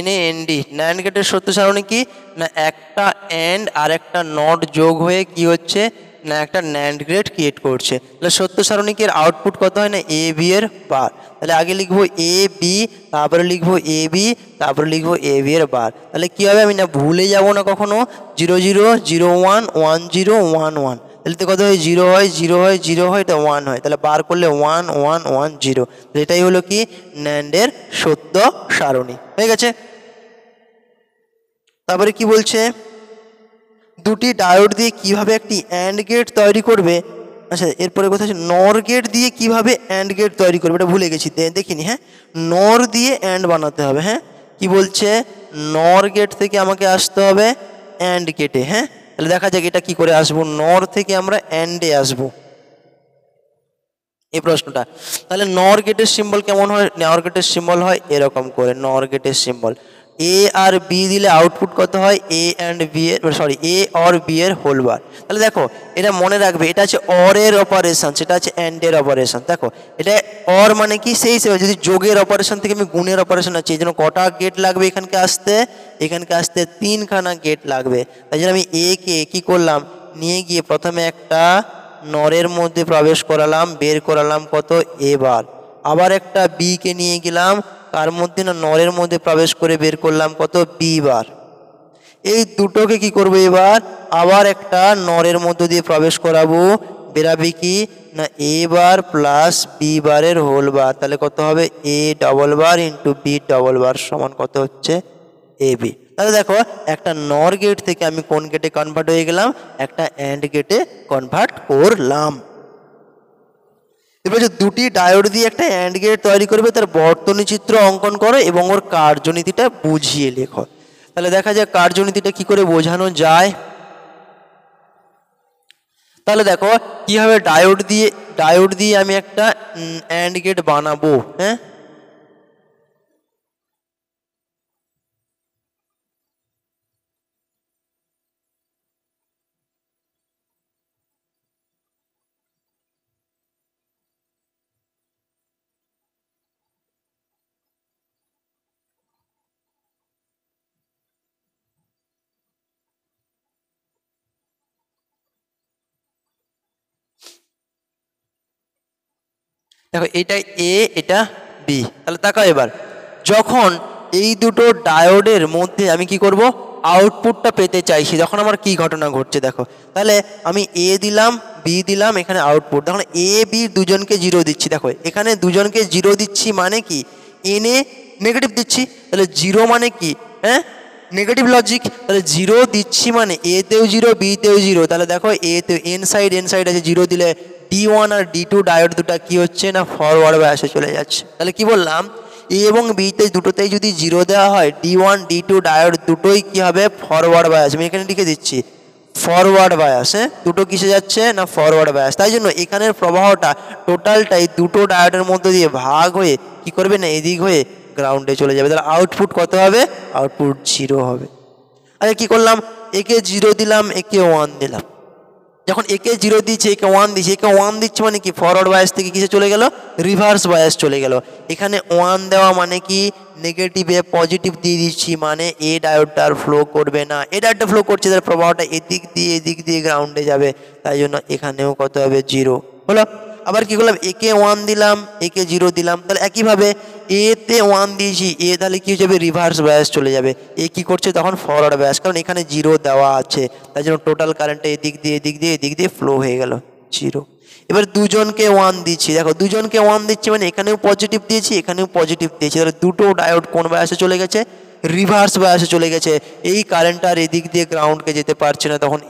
NAND, ন্যান্ড গেটের সত্য সারণী কি না একটা অ্যান্ড আর একটা নট যোগ হয়ে কি হচ্ছে না একটা ন্যান্ড গেট ক্রিয়েট করছে। তাহলে সত্য সারণী কি এর আউটপুট কত হয় না এ বি এর বার, তাহলে আগে লিখবো এ বি, তারপরে লিখবো এ বি, তারপরে লিখবো এ বি এর বার। তাহলে কী হবে আমি না ভুলে যাব না কখনো 0 0 0 1 1 0 1 1, তাহলে তো কত হয় 0 হয় 0 হয় 0 হয়, এটা 1 হয়, তাহলে বার করলে 1 1 1 0, এটাই হলো কি ন্যান্ডের সত্য সারণী। হয়ে গেছে। তারপরে কি বলছে দুটি ডায়োড দিয়ে কিভাবে একটি অ্যান্ড গেট তৈরি করবে। আচ্ছা এরপরে কথা হচ্ছে নর গেট দিয়ে কিভাবে অ্যান্ড গেট তৈরি করবে, এটা ভুলে গেছি দেখিনি। হ্যাঁ নর দিয়ে অ্যান্ড বানাতে হবে। হ্যাঁ কি বলছে নর গেট থেকে আমাকে আসতে হবে অ্যান্ড গেটে। হ্যাঁ তাহলে দেখা যাক এটা কি করে আসবো, নর থেকে আমরা অ্যান্ডে আসবো এই প্রশ্নটা। তাহলে নর গেটের সিম্বল কেমন হয়, নর গেটের সিম্বল হয় এরকম করে, নর গেটের সিম্বল এ আর বি দিলে আউটপুট কত হয় এ অ্যান্ড বি এর এ অর বি এর হোল বার। তাহলে দেখো এটা মনে রাখবে, এটা আছে অর এর অপারেশন, সেটা আছে অ্যান্ডের অপারেশন। দেখো এটা অর মানে কি সেই হিসেবে যদি যোগের অপারেশন থেকে আমি গুণের অপারেশন আছে, এই জন্য কটা গেট লাগবে এখানকে আসতে 3খানা গেট লাগবে। তাই জন্য আমি এ কে কী করলাম নিয়ে গিয়ে প্রথমে একটা নরের মধ্যে প্রবেশ করালাম, বের করালাম কত এ বার, আবার একটা বি কে নিয়ে গেলাম তার মধ্যে না নরের মধ্যে প্রবেশ করে বের করলাম কত বি বার। এই দুটোকে কি করবো এবার আবার একটা নরের মধ্যে দিয়ে প্রবেশ করাবো বেরাবে কি না এ বার প্লাস বি বারের হোল বার, তাহলে কত হবে A double bar into B double bar সমান কত হচ্ছে এ বি। তাহলে দেখো একটা নর গেট থেকে আমি কোন গেটে কনভার্ট হয়ে গেলাম, একটা অ্যান্ড গেটে কনভার্ট করলাম। এবার যে দুটি ডায়োড দিয়ে একটা অ্যান্ড গেট তৈরি করবে তার বর্তনী চিত্র অঙ্কন করো এবং ওর কার্যনীতিটা বুঝিয়ে লেখো। তাহলে দেখা যাক কার্যনীতিটা কি করে বোঝানো যায়। তাহলে দেখো কিভাবে ডায়োড দিয়ে আমি একটা অ্যান্ড গেট বানাবো। হ্যাঁ, দেখো এটা এ এটা বি। তাহলে তাকাও এবার, যখন এই দুটো ডায়োডের মধ্যে আমি কি করব, আউটপুটটা পেতে চাইছি, তখন আমার কি ঘটনা ঘটছে দেখো। তাহলে আমি এ দিলাম বি দিলাম, এখানে আউটপুট দেখুন এ বি দুজনকে জিরো দিচ্ছি। দেখো এখানে দুজনকে জিরো দিচ্ছি মানে কি এনে নেগেটিভ দিচ্ছি, তাহলে জিরো মানে কি হ্যাঁ নেগেটিভ লজিক। তাহলে জিরো দিচ্ছি মানে এতেও জিরো বিতেও জিরো। তাহলে দেখো এতে এন সাইড আছে, জিরো দিলে D1 আর D2 ডায়োড দুটা কি হচ্ছে না ফরওয়ার্ড বায়াসে চলে যাচ্ছে। তাহলে কি বললাম, এ এবং বিতে দুটোতেই যদি জিরো দেওয়া হয় D1 D2 ডায়োড দুটোই কি হবে ফরওয়ার্ড বায়াস। আমি এখানে লিখে দিচ্ছি ফরওয়ার্ড বায়াস। হ্যাঁ, দুটো কিসে যাচ্ছে না ফরওয়ার্ড বায়াস। তাই জন্য এখানের প্রবাহটা টোটালটাই দুটো ডায়োডের মধ্যে দিয়ে ভাগ হয়ে কি করবে না এদিক হয়ে গ্রাউন্ডে চলে যাবে। তাহলে আউটপুট কত হবে, আউটপুট জিরো হবে। আরে কি করলাম, একে জিরো দিলাম একে ওয়ান দিলাম। যখন একে জিরো দিচ্ছে একে ওয়ান দিচ্ছে, একে ওয়ান দিচ্ছে মানে কি ফরওয়ার্ড বায়াস থেকে কিসে চলে গেল রিভার্স বায়াস চলে গেল। এখানে ওয়ান দেওয়া মানে কি নেগেটিভে পজিটিভ দিয়ে দিচ্ছি মানে এ ডায়োডটা আর ফ্লো করবে না। এ ডায়োডটা ফ্লো করছে তার প্রবাহটা এদিক দিয়ে গ্রাউন্ডে যাবে, তাই জন্য এখানেও কত হবে জিরো হলো। আবার কি করলাম একে ওয়ান দিলাম একে জিরো দিলাম, তাহলে একইভাবে এতে ওয়ান দিয়েছি এ তাহলে কি হয়ে যাবে রিভার্স বায়াস চলে যাবে। এ কি করছে তখন ফরওয়ার্ড বায়াস, কারণ এখানে জিরো দেওয়া আছে, তাই জন্য টোটাল কারেন্টটা এদিক দিয়ে ফ্লো হয়ে গেল জিরো। এবার দুজনকে ওয়ান দিচ্ছি, দেখো দুজনকে ওয়ান দিচ্ছি মানে এখানেও পজিটিভ দিয়েছি এখানেও পজিটিভ দিয়েছি, তাহলে দুটো ডায়োড কোন বায়াসে চলে গেছে রিভার্স বায়াসে চলে গেছে। এই কারেন্টটা আর এদিক দিয়ে গ্রাউন্ডকে যেতে পারছে না, তখন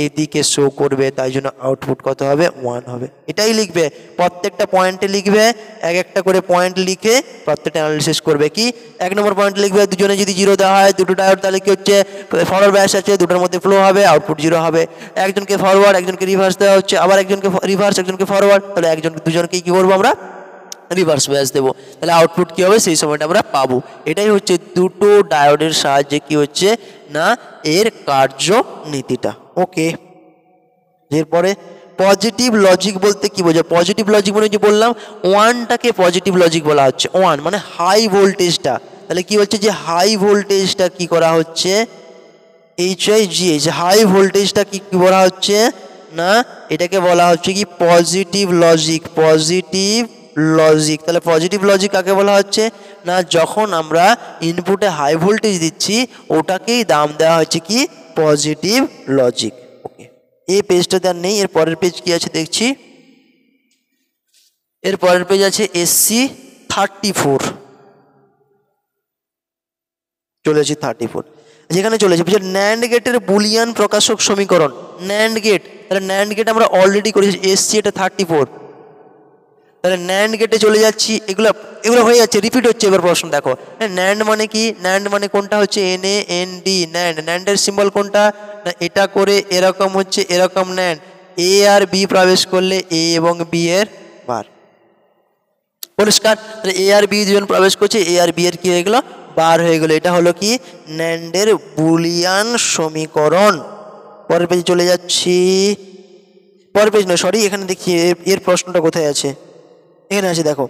এদিকে শো করবে, তাই জন্য আউটপুট কত হবে ওয়ান হবে। এটাই লিখবে, প্রত্যেকটা পয়েন্টে লিখবে, এক একটা করে পয়েন্ট লিখে প্রত্যেকটা অ্যানালিসিস করবে। কি এক নম্বর পয়েন্ট লিখবে দুজনে যদি জিরো দেওয়া হয় দুটো ডায়োড তাহলে কি হচ্ছে ফরওয়ার্ড বায়াস আছে দুটোর মধ্যে ফ্লো হবে আউটপুট জিরো হবে। একজনকে ফরওয়ার্ড একজনকে রিভার্স দেওয়া হচ্ছে, আবার একজনকে রিভার্স একজনকে ফরওয়ার্ড, তাহলে দুজনকে কি করবো আমরা রিভার্স বায়াস দেবো, তাহলে আউটপুট কী হবে সেই সময়টা আমরা পাবো। এটাই হচ্ছে দুটো ডায়োডের সাহায্যে কি হচ্ছে না এর কার্যনীতিটা। ওকে, এরপরে পজিটিভ লজিক বলতে কি বোঝায়, পজিটিভ লজিক মানে যে বললাম ওয়ানটাকে পজিটিভ লজিক বলা হচ্ছে, ওয়ান মানে হাই ভোল্টেজটা। তাহলে কি হচ্ছে যে হাই ভোল্টেজটা কি করা হচ্ছে HIGH হাই ভোল্টেজটা কি বলা হচ্ছে না এটাকে বলা হচ্ছে কি পজিটিভ লজিক। তাহলে পজিটিভ লজিক কাকে বলা হচ্ছে না যখন আমরা ইনপুটে হাই ভোল্টেজ দিচ্ছি ওটাকেই দাম দেওয়া হচ্ছে কি পজিটিভ লজিক। ওকে, এই পেজটাতে আর নেই, এর পরের পেজ কি আছে দেখছি। এর পরের পেজ আছে SC34, চলেছি 34, যেখানে চলেছে ন্যান্ড গেটের বুলিয়ান প্রকাশক সমীকরণ। ন্যান্ড গেট, তাহলে ন্যান্ড গেট আমরা অলরেডি করেছি এসছি এটা 34, তাহলে ন্যান্ড গেটে চলে যাচ্ছি, এগুলো হয়ে যাচ্ছে রিপিট হচ্ছে। এবার প্রশ্ন দেখো ন্যান্ড মানে কি, ন্যান্ড মানে কোনটা হচ্ছে NAND ন্যান্ড, ন্যান্ডের সিম্বল কোনটা না এটা করে এরকম হচ্ছে এরকম ন্যান্ড, A আর B প্রবেশ করলে A এবং B এর বার পরিষ্কার। তাহলে A আর B দুজন প্রবেশ করছে, A আর B এর কি হয়ে গেল বার হয়ে গেল, এটা হলো কি ন্যান্ডের বুলিয়ান সমীকরণ। পরের পেজে চলে যাচ্ছি, পরের পেজ নয় সরি, এখানে দেখি এর প্রশ্নটা কোথায় আছে, এখানে আছে দেখো।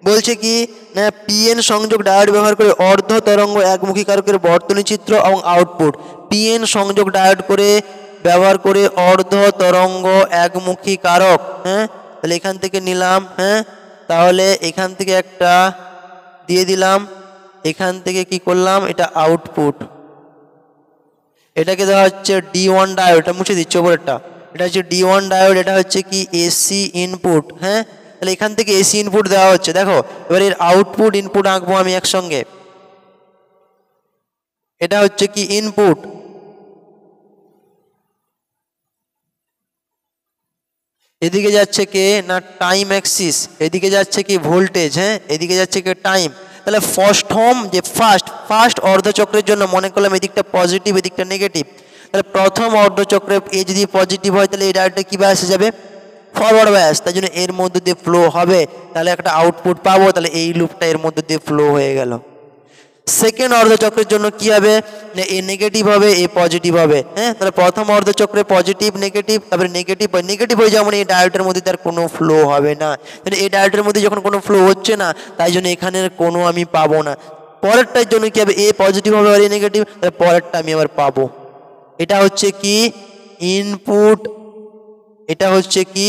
বলছে কি না PN সংযোগ ডায়োড ব্যবহার করে অর্ধ তরঙ্গ একমুখী কারকের বর্তনী চিত্র এবং আউটপুট। PN সংযোগ ডায়োড ব্যবহার করে অর্ধ তরঙ্গ একমুখী কারক। হ্যাঁ, তাহলে এখান থেকে নিলাম, হ্যাঁ তাহলে এখান থেকে একটা দিয়ে দিলাম, এখান থেকে কি করলাম এটা আউটপুট, এটাকে দেওয়া হচ্ছে D1 ডায়োড, এটা মুছে দিচ্ছি ওপরেরটা এটা হচ্ছে D1 ডায়োড, এটা হচ্ছে কি এসি ইনপুট। হ্যাঁ, তাহলে এখান থেকে এসি ইনপুট দেওয়া হচ্ছে। দেখো এবার এর আউটপুট ইনপুট আঁকবো আমি একসঙ্গে। এটা হচ্ছে কি ইনপুট, এদিকে যাচ্ছে কে না টাইম অ্যাক্সিস, এদিকে যাচ্ছে কি ভোল্টেজ। হ্যাঁ, এদিকে যাচ্ছে কি টাইম। তাহলে ফার্স্ট অর্ধচক্রের জন্য মনে করলাম এদিকটা পজিটিভ এদিকটা নেগেটিভ। তাহলে প্রথম অর্ধচক্রে এ যদি পজিটিভ হয় তাহলে এই ডায়োডটা কী বায়াসে যাবে, ফরওয়ার্ড বায়াস, তাই জন্য এর মধ্যে দিয়ে ফ্লো হবে, তাহলে একটা আউটপুট পাবো। তাহলে এই লুপটা এর মধ্যে দিয়ে ফ্লো হয়ে গেল। সেকেন্ড অর্ধচক্রের জন্য কি হবে, এ নেগেটিভ হবে এ পজিটিভ হবে। হ্যাঁ, তাহলে প্রথম অর্ধচক্রে পজিটিভ নেগেটিভ, তারপরে নেগেটিভ হয়ে যেমন এই ডায়োডের মধ্যে তার কোনো ফ্লো হবে না। তাহলে এই ডায়োডের মধ্যে যখন কোনো ফ্লো হচ্ছে না, তাই জন্য এখানের কোনো আমি পাবো না। পরেরটার জন্য কি হবে, এ পজিটিভ হবে আর এ নেগেটিভ, তাহলে পরেরটা আমি আবার পাবো। এটা হচ্ছে কি ইনপুট, এটা হচ্ছে কি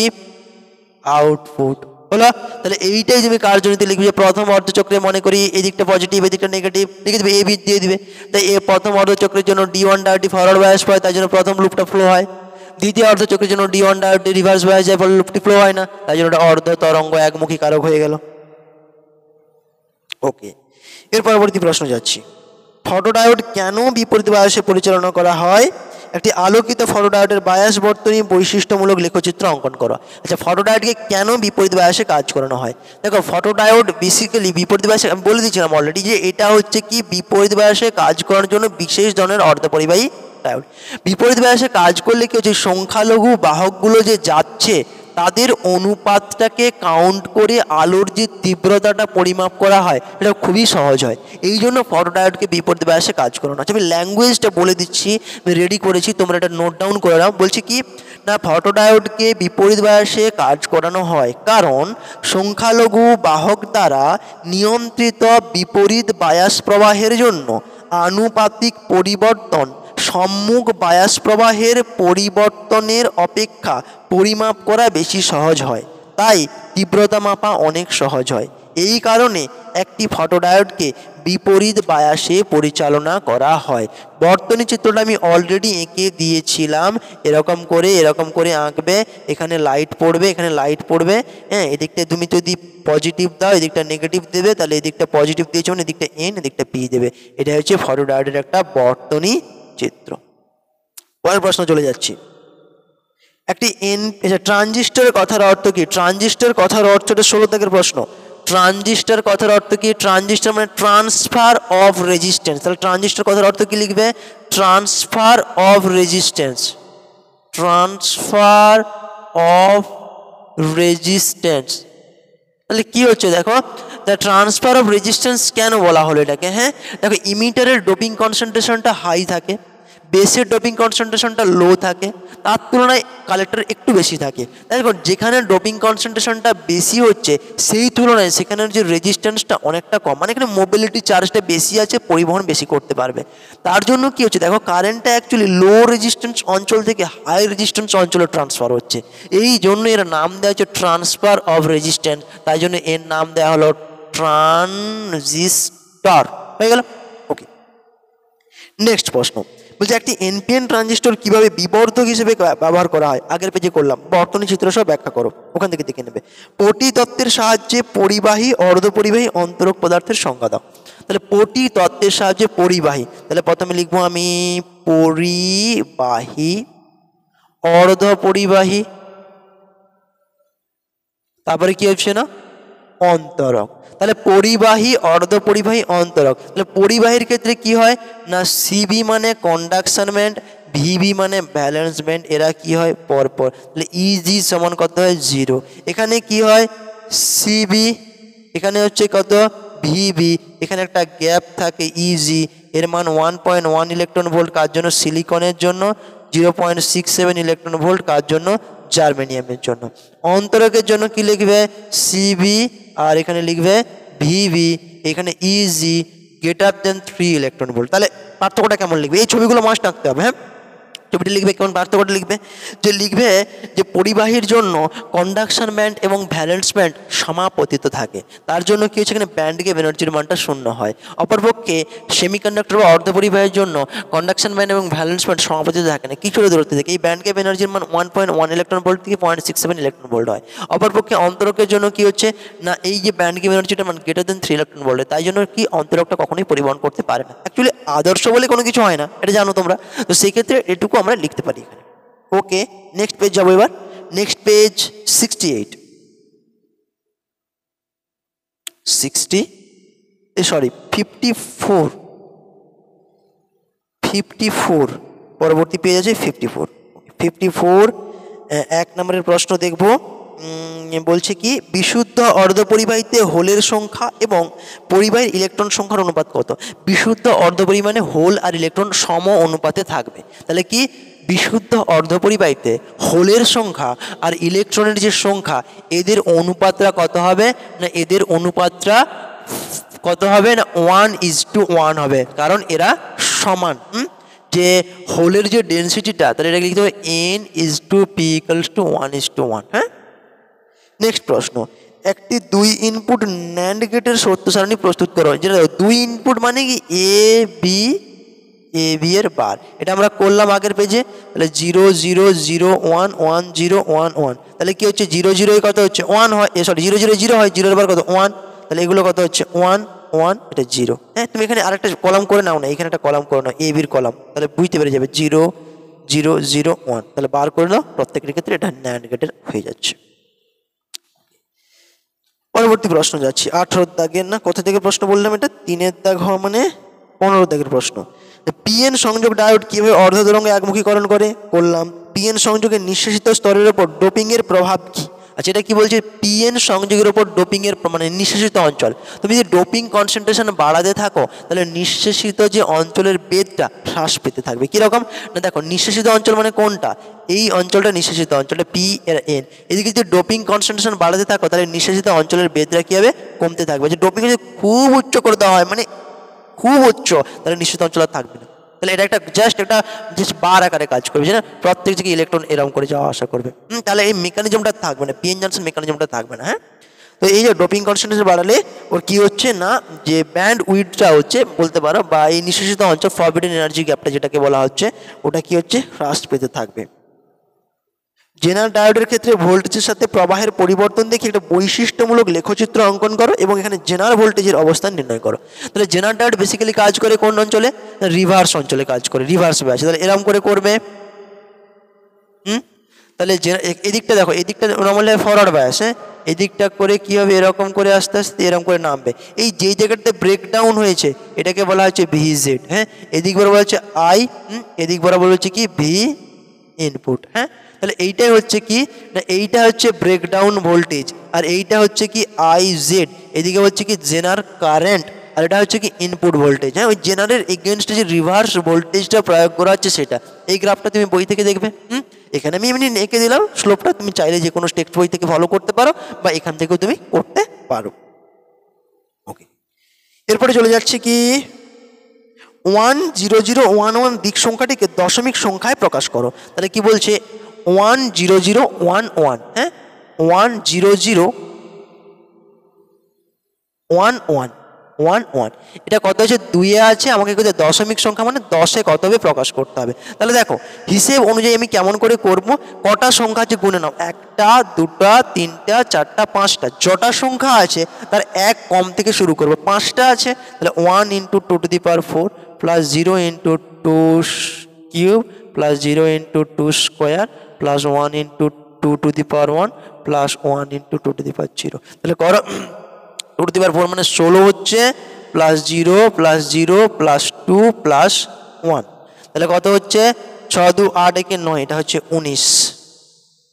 আউটপুট হলো। তাহলে এইটাই তুমি কার্যনীতি লিখবে যে প্রথম অর্ধচক্রে মনে করি এদিকটা পজিটিভ এদিকটা নেগেটিভ, লিখে দেবে এ বি দিয়ে দিবে। তাই এ প্রথম অর্ধচক্রের জন্য D1 ডায়োডটি ফরওয়ার্ড বায়াস পায়, তাই জন্য প্রথম লুপটা ফ্লো হয়। দ্বিতীয় অর্ধচক্রের জন্য D1 ডায়োডটি রিভার্স বায়াস যায়, ফলে লুপটি ফ্লো হয় না, তাই জন্য এটা অর্ধ তরঙ্গ একমুখী কারক হয়ে গেল। ওকে, এর পরবর্তী প্রশ্ন যাচ্ছি। ফটোডায়োড কেন বিপরীত বায়াসে পরিচালনা করা হয়? একটি আলোকিত ফটোডায়োডের বায়াস বর্তনী বৈশিষ্ট্যমূলক লেখচিত্র অঙ্কন করো। আচ্ছা, ফটোডায়োডকে কেন বিপরীত বায়াসে কাজ করানো হয়? দেখো ফটোডায়োড বেসিক্যালি বিপরীত বায়াসে, আমি বলে দিচ্ছিলাম অলরেডি যে এটা হচ্ছে কি বিপরীত বায়াসে কাজ করার জন্য বিশেষ ধরনের অর্ধপরিবাহী ডায়োড। বিপরীত বায়াসে কাজ করলে কি হচ্ছে, সংখ্যালঘু বাহকগুলো যে যাচ্ছে তাদের অনুপাতটাকে কাউন্ট করে আলোর যে তীব্রতাটা পরিমাপ করা হয়, এটা খুবই সহজ হয়। এই জন্য ফটোডায়োডকে বিপরীত বায়াসে কাজ করানো। আচ্ছা, আমি ল্যাঙ্গুয়েজটা বলে দিচ্ছি, আমি রেডি করেছি, তোমরা এটা নোট ডাউন করে নাও। বলছি কি না, ফটোডায়োডকে বিপরীত বায়াসে কাজ করানো হয় কারণ সংখ্যালঘু বাহক দ্বারা নিয়ন্ত্রিত বিপরীত বায়াস প্রবাহের জন্য আনুপাতিক পরিবর্তন সম্মুখ বায়াস প্রবাহের পরিবর্তনের অপেক্ষা পরিমাপ করা বেশি সহজ হয়, তাই তীব্রতা মাপা অনেক সহজ হয়। এই কারণে একটি ফটোডায়োডকে বিপরীত বায়াসে পরিচালনা করা হয়। বর্তনী চিত্রটা আমি অলরেডি এঁকে দিয়েছিলাম, এরকম করে আঁকবে, এখানে লাইট পড়বে, এখানে লাইট পড়বে। হ্যাঁ, এদিকটা তুমি যদি পজিটিভ দাও এদিকটা নেগেটিভ দেবে, তাহলে এদিকটা পজিটিভ দিয়েছো মানে এদিকটা এন এদিকটা পি দেবে। এটা হচ্ছে ফটোডায়োডের একটা বর্তনী চিত্র। পরের প্রশ্ন চলে যাচ্ছি। একটি ট্রানজিস্টরের কথার অর্থ কি? ট্রানজিস্টর কথার অর্থটা 16 দাগের প্রশ্ন। ট্রানজিস্টর কথার অর্থ কি? ট্রানজিস্টর মানে ট্রান্সফার অফ রেজিস্ট্যান্স। তাহলে ট্রানজিস্টর কথার অর্থ কি লিখবে? Transfer of resistance, transfer of resistance. তাহলে কি হচ্ছে দেখো, দ্য ট্রান্সফার অফ রেজিস্ট্যান্স কেন বলা হলো এটাকে? হ্যাঁ, দেখো ইমিটারের ডোপিং কনসেন্ট্রেশনটা হাই থাকে, বেসের ডোপিং কনসেন্ট্রেশনটা লো থাকে, তার তুলনায় কালেক্টর একটু বেশি থাকে। তাই দেখুন যেখানে ডোপিং কনসেন্ট্রেশনটা বেশি হচ্ছে সেই তুলনায় সেখানের যে রেজিস্ট্যান্সটা অনেকটা কম, মানে এখানে মোবিলিটি চার্জটা বেশি আছে, পরিবহন বেশি করতে পারবে। তার জন্য কি হচ্ছে দেখো, কারেন্টটা অ্যাকচুয়ালি লো রেজিস্ট্যান্স অঞ্চল থেকে হাই রেজিস্ট্যান্স অঞ্চলে ট্রান্সফার হচ্ছে। এই জন্য এর নাম দেওয়া হচ্ছে ট্রান্সফার অফ রেজিস্ট্যান্স, তাই জন্য এর নাম দেওয়া হলো ট্রানজিস্টর। হয়ে গেল। ওকে, নেক্সট প্রশ্ন বলছে একটি এনপিএন ট্রানজিস্টর কিভাবে বিবর্ধক হিসেবে ব্যবহার করা হয়? আগের পেজে করলাম, বর্তনী চিত্র সব ব্যাখ্যা করো, ওখান থেকে দেখে নেবে। পটি তত্ত্বের সাহায্যে পরিবাহী অর্ধপরিবাহী অন্তরক পদার্থের সংজ্ঞা দাও। তাহলে পটি তত্ত্বের সাহায্যে পরিবাহী, তাহলে প্রথমে লিখবো আমি পরিবাহী, অর্ধপরিবাহী, তারপরে কি হচ্ছে না অন্তরক। তাহলে পরিবাহী অর্ধপরিবাহী অন্তরক। তাহলে পরিবাহীর ক্ষেত্রে কি হয় না, সিবি মানে কন্ডাকশন ব্যান্ড, ভিবি মানে ব্যালেন্স ব্যান্ড, এরা কি হয় পরপর। তাহলে ইজি সমান কত হয় 0। এখানে কি হয় সিবি, এখানে হচ্ছে কত ভিবি, এখানে একটা গ্যাপ থাকে ইজি, এর মান 1.1 ইলেকট্রন ভোল্ট, কার জন্য সিলিকনের জন্য, 0.67 ইলেকট্রন ভোল্ট, কার জন্য জার্মেনিয়ামের জন্য। অন্তরকের জন্য কি লিখবে সিবি আর এখানে লিখবে ভিবি, এখানে easy greater than 3 electron volt. তাহলে পার্থক্যটা কেমন লিখবে, এই ছবিগুলো মাস্ট রাখতে হবে। হ্যাঁ, ছবিটি লিখবে কেমন পার্থক্যটা লিখবে, যে লিখবে যে পরিবাহীর জন্য কন্ডাকশন ব্যান্ড এবং ভ্যালেন্স ব্যান্ড সমাপতিত থাকে, তার জন্য কি হচ্ছে এখানে ব্যান্ড গ্যাপ এনার্জির মানটা শূন্য হয়। অপরপক্ষে সেমিকন্ডাক্টর বা অর্ধপরিবাহীর জন্য কন্ডাকশন ব্যান্ড এবং ভ্যালেন্স ব্যান্ড সমাপতিত থাকে না, কিছুটা দূরত্বে থেকে। এই ব্যান্ড গ্যাপ এনার্জির মান 1.1 ইলেকট্রন ভোল্ট থেকে 0.67 ইলেকট্রন ভোল্ট হয়। অপরপক্ষে অন্তরকের জন্য কি হচ্ছে না, এই যে ব্যান্ড গ্যাপ এনার্জিটা মান গ্রেটার দেন 3 ইলেকট্রন ভোল্ট, তাই জন্য কি অন্তরকটা কখনোই পরিবহন করতে পারে না। অ্যাকচুয়ালি আদর্শ বলে কোনো কিছু হয় না, এটা জানো তোমরা। তো সেই ক্ষেত্রে এটুকু আমরা লিখতে পারি এখানে। ওকে, নেক্সট পেজ যাবো এবার। নেক্সট পেজ 68 54 পরবর্তী পেজ আছে 54 এক নম্বরের প্রশ্ন দেখব। বলছে কি বিশুদ্ধ অর্ধপরিবাহীতে হোলের সংখ্যা এবং পরিবাহীর ইলেকট্রন সংখ্যার অনুপাত কত? বিশুদ্ধ অর্ধপরিমাণে হোল আর ইলেকট্রন সম অনুপাতে থাকবে। তাহলে কি বিশুদ্ধ অর্ধপরিবাহীতে হোলের সংখ্যা আর ইলেকট্রনের যে সংখ্যা এদের অনুপাতটা কত হবে না, এদের অনুপাতটা কত হবে না 1:1 হবে, কারণ এরা সমান। যে হোলের যে ডেন্সিটিটা, তাহলে এটা লিখতে হবে n/p = 1:1। হ্যাঁ, নেক্সট প্রশ্ন, একটি 2 ইনপুট ন্যান্ড গেটের সত্য সারণী প্রস্তুত করো। যেটা 2 ইনপুট মানে কি এ বি এর বার, এটা আমরা করলাম আগের পেজে। তাহলে 0 0 0 1 1 0 1 1, তাহলে কি হচ্ছে 0 0 কত হচ্ছে 1 হয়, 0 0 0 হয়, 0 এর বার কত 1, তাহলে এগুলো কত হচ্ছে 1 1, এটা 0। হ্যাঁ, তুমি এখানে আরেকটা কলাম করে নাও না, এখানে একটা কলাম করে নাও, এ বির কলাম, তাহলে বুঝতে পেরে যাবে 0 0 0 1, তাহলে বার করে নাও। প্রত্যেকের ক্ষেত্রে এটা ন্যান্ড গেটের হয়ে যাচ্ছে। পরবর্তী প্রশ্ন যাচ্ছি 18 দাগের, না কোথা থেকে প্রশ্ন বললাম, এটা 3-এর দাগ হওয়া মানে 15 দাগের প্রশ্ন। পিএন সংযোগ ডায়োড কিভাবে অর্ধতরঙ্গ একমুখীকরণ করে? করলাম। পিএন সংযোগের নিঃশেষিত স্তরের উপর ডোপিং এর প্রভাব কি? আচ্ছা, এটা কি বলছে, পিএন সংযোগের উপর ডোপিং এর মানে নিঃশেষিত অঞ্চল, তুমি যদি ডোপিং কনসেন্ট্রেশন বাড়াতে থাকো তাহলে নিঃশেষিত যে অঞ্চলের বেদটা হ্রাস পেতে থাকবে। কিরকম না, দেখো নিঃশেষিত অঞ্চল মানে কোনটা, এই অঞ্চলটা নিঃশেষিত অঞ্চলটা পি এর এন, এদিকে যদি ডোপিং কনসেন্ট্রেশন বাড়াতে থাকো তাহলে নিঃশেষিত অঞ্চলের বেদটা কি হবে, কমতে থাকবে। যে ডোপিং যদি খুব উচ্চ করে দেওয়া হয়, মানে খুব উচ্চ, তাহলে নিশ্চিত অঞ্চল আর থাকবে না। তাহলে এটা একটা জাস্ট বার আকারে কাজ করবে, যে না প্রত্যেক জায়গায় ইলেকট্রন এরকম করে যাওয়া আসা করবে। তাহলে এই মেকানিজমটা থাকবে না, পিএন জংশন মেকানিজমটা থাকবে না। হ্যাঁ, তো এই যে ডোপিং কনসেন্ট্রেশন বাড়ালে ওর কি হচ্ছে না, যে ব্যান্ড উইডথটা হচ্ছে বলতে পারো, বা এই নিঃশেষিত অঞ্চল ফরবিডেন এনার্জি গ্যাপটা যেটাকে বলা হচ্ছে, ওটা কি হচ্ছে হ্রাস পেতে থাকবে। জেনারেল ডায়োডের ক্ষেত্রে ভোল্টেজের সাথে প্রবাহের পরিবর্তন দেখে একটা বৈশিষ্ট্যমূলক লেখচিত্র অঙ্কন করো এবং এখানে জেনারেল ভোল্টেজের অবস্থান নির্ণয় করো। তাহলে জেনারেল ডায়োড বেসিক্যালি কাজ করে কোন অঞ্চলে, রিভার্স অঞ্চলে কাজ করে, রিভার্স ব্যাচ। তাহলে এরকম করে করবে। তাহলে এদিকটা দেখো, এদিকটা নর্মালি ফরওয়ার্ড ব্যাচ। হ্যাঁ, এদিকটা করে কি হবে, এরকম করে আস্তে আস্তে এরকম করে নামবে। এই যেই জায়গাটাতে ব্রেকডাউন হয়েছে এটাকে বলা হচ্ছে ভিজেড। হ্যাঁ, এদিক বরাবর হচ্ছে আই, এদিক বরাবর হচ্ছে কি ভি ইনপুট। হ্যাঁ, তাহলে এইটাই হচ্ছে কি না, এইটা হচ্ছে ব্রেকডাউন ভোল্টেজ, আর এইটা হচ্ছে কি আই জেড, এদিকে হচ্ছে কি জেনার কারেন্ট, আর এটা হচ্ছে কি ইনপুট ভোল্টেজ। হ্যাঁ, ওই জেনারের এগেনস্টে যে রিভার্স ভোল্টেজটা প্রয়োগ করা হচ্ছে সেটা, এই গ্রাফটা তুমি বই থেকে দেখবে। এখানে আমি এমনি এঁকে দিলাম স্লোপটা, তুমি চাইলে যে কোনো টেক্সট বই থেকে ফলো করতে পারো বা এখান থেকেও তুমি করতে পারো। ওকে, এরপরে চলে যাচ্ছে কি 10011 দিক সংখ্যাটিকে দশমিক সংখ্যায় প্রকাশ করো। তাহলে কি বলছে 10011। হ্যাঁ, 10011 এটা কত হচ্ছে, 2-এ আছে, আমাকে কোথায় দশমিক সংখ্যা মানে 10-এ কত হবে প্রকাশ করতে হবে। তাহলে দেখো হিসেব অনুযায়ী আমি কেমন করে করব, কটা সংখ্যা আছে গুনে নাও, 1টা 2টা 3টা 4টা 5টা, যটা সংখ্যা আছে তার এক কম থেকে শুরু করবো। 5টা আছে, তাহলে 1 × 2⁴ প্লাস 0 × 2³ প্লাস 0 × 2² প্লাস 1 × 2⁴ প্লাস 1 × 2⁴। তাহলে করো 2⁴ মানে 16 হচ্ছে, প্লাস 0 প্লাস 0 প্লাস 2 প্লাস 1, তাহলে কত হচ্ছে 6 2 8 1 9, এটা হচ্ছে 19।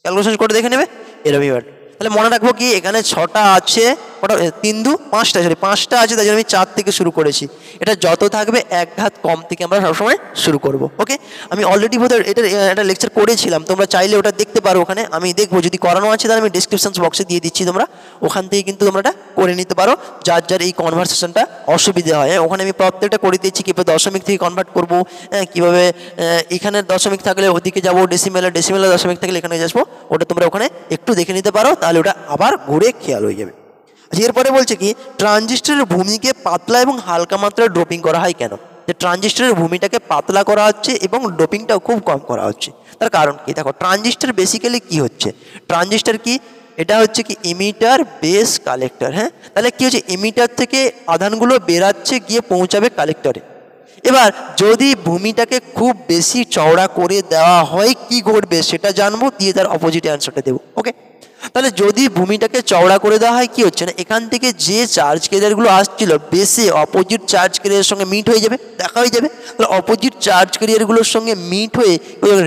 ক্যালকুলেশন করে দেখে নেবে এরকম। তাহলে মনে রাখবো কি এখানে 6টা আছে ওটা 3 দু 5টা, সরি 5টা আছে, তাই জন্য আমি 4 থেকে শুরু করেছি। এটা যত থাকবে এক ঘাত কম থেকে আমরা সবসময় শুরু করব। ওকে, আমি অলরেডি বোধহয় এটা লেকচার করেছিলাম, তোমরা চাইলে ওটা দেখতে পারো। ওখানে আমি দেখবো যদি করানো আছে তাহলে আমি ডিসক্রিপশন বক্সে দিয়ে দিচ্ছি, তোমরা ওখান থেকে কিন্তু তোমরা এটা করে নিতে পারো, যার যার এই কনভার্সেশনটা অসুবিধা হয়। ওখানে আমি প্রত্যেকটা করে দিচ্ছি কীভাবে দশমিক থেকে কনভার্ট করবো, কীভাবে এখানে দশমিক থাকলে ওদিকে যাবো, ডেসিমেলে দশমিক থাকলে এখানে আসবো, ওটা তোমরা ওখানে একটু দেখে নিতে পারো, তাহলে ওটা আবার ঘুরে খেয়াল হয়ে যাবে। আচ্ছা, এরপরে বলছে কি ট্রানজিস্টরের ভূমিকে পাতলা এবং হালকা মাত্রায় ড্রপিং করা হয় কেন? যে ট্রানজিস্টরের ভূমিটাকে পাতলা করা হচ্ছে এবং ড্রপিংটাও খুব কম করা হচ্ছে, তার কারণ কি? দেখো, ট্রানজিস্টর বেসিক্যালি কি হচ্ছে, ট্রানজিস্টর কি, এটা হচ্ছে কি ইমিটার বেস কালেক্টর। হ্যাঁ, তাহলে কি হচ্ছে, ইমিটার থেকে আধানগুলো বেরাচ্ছে গিয়ে পৌঁছাবে কালেক্টরে। এবার যদি ভূমিটাকে খুব বেশি চওড়া করে দেওয়া হয় কি ঘটবে সেটা জানবো, দিয়ে তার অপোজিট অ্যান্সারটা দেবো। ওকে, তাহলে যদি ভূমিটাকে চওড়া করে দেওয়া হয় কি হচ্ছে না, এখান থেকে যে চার্জ ক্যারিয়ারগুলো আসছিল বেসে অপোজিট চার্জ ক্যারিয়ারের সঙ্গে মিট হয়ে যাবে, দেখা হয়ে যাবে। তাহলে অপোজিট চার্জ ক্যারিয়ারগুলোর সঙ্গে মিট হয়ে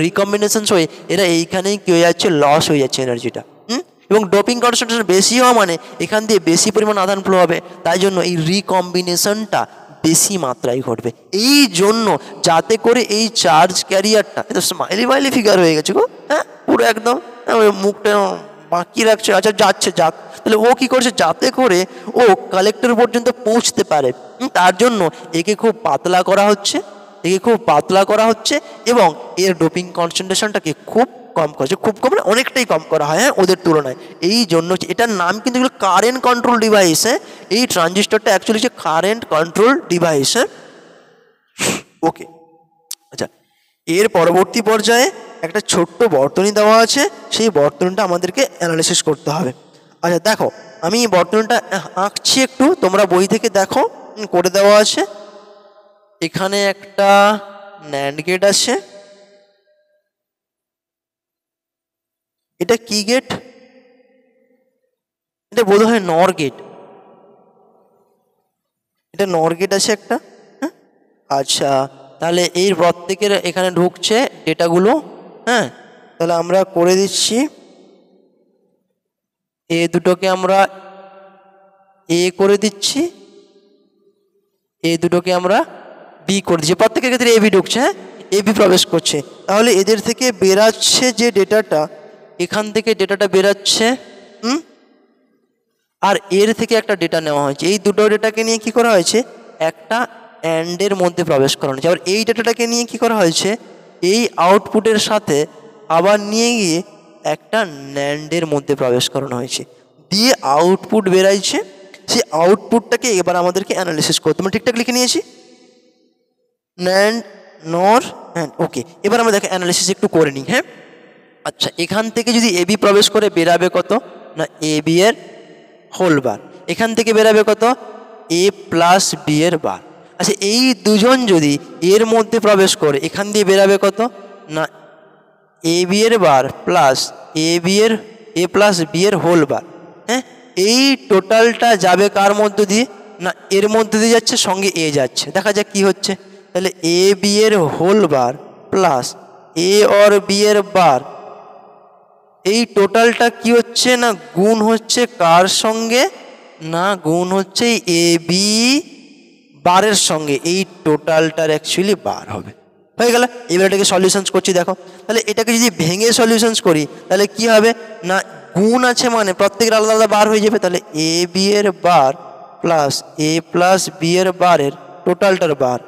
রিকম্বিনেশন হয়ে এরা এইখানেই কি হয়ে যাচ্ছে, লস হয়ে যাচ্ছে এনার্জিটা। এবং ডোপিং কনসেন্ট্রেশন বেশি হওয়া মানে এখান দিয়ে বেশি পরিমাণ আধান ফ্লো হবে, তাই জন্য এই রিকম্বিনেশনটা বেশি মাত্রায় ঘটবে। এই জন্য যাতে করে এই চার্জ ক্যারিয়ারটা, এটা স্মাইলি ফিগার হয়ে গেছে গো, হ্যাঁ পুরো একদম মুখটা বাকি রাখছে, আচ্ছা যাচ্ছে যাক, তাহলে ও কি করছে, যাতে করে ও কালেক্টর পর্যন্ত পৌঁছতে পারে, তার জন্য একে খুব পাতলা করা হচ্ছে, এবং এর ডোপিং কনসেন্ট্রেশনটাকে খুব কম করছে, খুব কম মানে অনেকটাই কম করা হয় হ্যাঁ ওদের তুলনায়। এই জন্য এটার নাম কিন্তু এগুলো কারেন্ট কন্ট্রোল ডিভাইস। হ্যাঁ, এই ট্রানজিস্টরটা অ্যাকচুয়ালি হচ্ছে কারেন্ট কন্ট্রোল ডিভাইস। হ্যাঁ, ওকে। আচ্ছা, এর পরবর্তী পর্যায়ে একটা ছোট্ট বর্তনী দেওয়া আছে, সেই বর্তনীটা আমাদেরকে অ্যানালিসিস করতে হবে। আচ্ছা দেখো, আমি এই বর্তনীটা আঁকছি, একটু তোমরা বই থেকে দেখো, করে দেওয়া আছে। এখানে একটা ন্যান্ড গেট আছে, এটা কি গেট, এটা বোধ হয় নর গেট, এটা নর গেট আছে একটা। হ্যাঁ, আচ্ছা তাহলে এই প্রত্যেকের এখানে ঢুকছে ডেটাগুলো। হ্যাঁ, তাহলে আমরা করে দিচ্ছি, এ দুটোকে আমরা এ করে দিচ্ছি, এ দুটোকে আমরা বি করে দিচ্ছি, প্রত্যেকের ক্ষেত্রে এ বি ঢুকছে। হ্যাঁ, এ বি প্রবেশ করছে, তাহলে এদের থেকে বেরাচ্ছে যে ডেটাটা, এখান থেকে ডেটাটা বেরাচ্ছে, আর এর থেকে একটা ডেটা নেওয়া হয়েছে, এই দুটো ডেটাকে নিয়ে কি করা হয়েছে, একটা অ্যান্ডের মধ্যে প্রবেশ করানো হয়েছে। আবার এই ডেটাটাকে নিয়ে কি করা হয়েছে, এই আউটপুটের সাথে আবার নিয়ে গিয়ে একটা ন্যান্ডের মধ্যে প্রবেশ করানো হয়েছে, দিয়ে আউটপুট বেরাইছে। সেই আউটপুটটাকে এবার আমাদেরকে অ্যানালিসিস করতে হবে। ঠিকঠাক লিখে নিয়েছি, ন্যান্ড নর অ্যান্ড। ওকে, এবার আমরা দেখো অ্যানালিসিস একটু করে নিই। হ্যাঁ, আচ্ছা এখান থেকে যদি এ বি প্রবেশ করে বেরাবে কত না, এ বি এর হোল বার, এখান থেকে বেরাবে কত, এ প্লাস বি এর বার। আচ্ছা এই দুজন যদি এর মধ্যে প্রবেশ করে এখান দিয়ে বেরাবে কত না, এ বি এর বার প্লাস এ প্লাস বি এর হোল বার। হ্যাঁ, এই টোটালটা যাবে কার মধ্য দিয়ে না, এর মধ্যে দিয়ে যাচ্ছে, সঙ্গে এ যাচ্ছে, দেখা যাক কি হচ্ছে। তাহলে এ বি এর হোল বার প্লাস এ और বি এর বার, এই টোটালটা কি হচ্ছে না, গুণ হচ্ছে কার সঙ্গে না, গুণ হচ্ছে এ বি বারের সঙ্গে, এই টোটালটার অ্যাকচুয়ালি বার হবে। হয়ে গেল, এবার এটাকে সলিউশনস করছি। দেখো তাহলে এটাকে যদি ভেঙে সলিউশনস করি তাহলে কি হবে না, গুণ আছে মানে প্রত্যেকের আলাদা আলাদা বার হয়ে যাবে, তাহলে এ বি এর বার প্লাস এ প্লাস বি এর বারের টোটালটার বার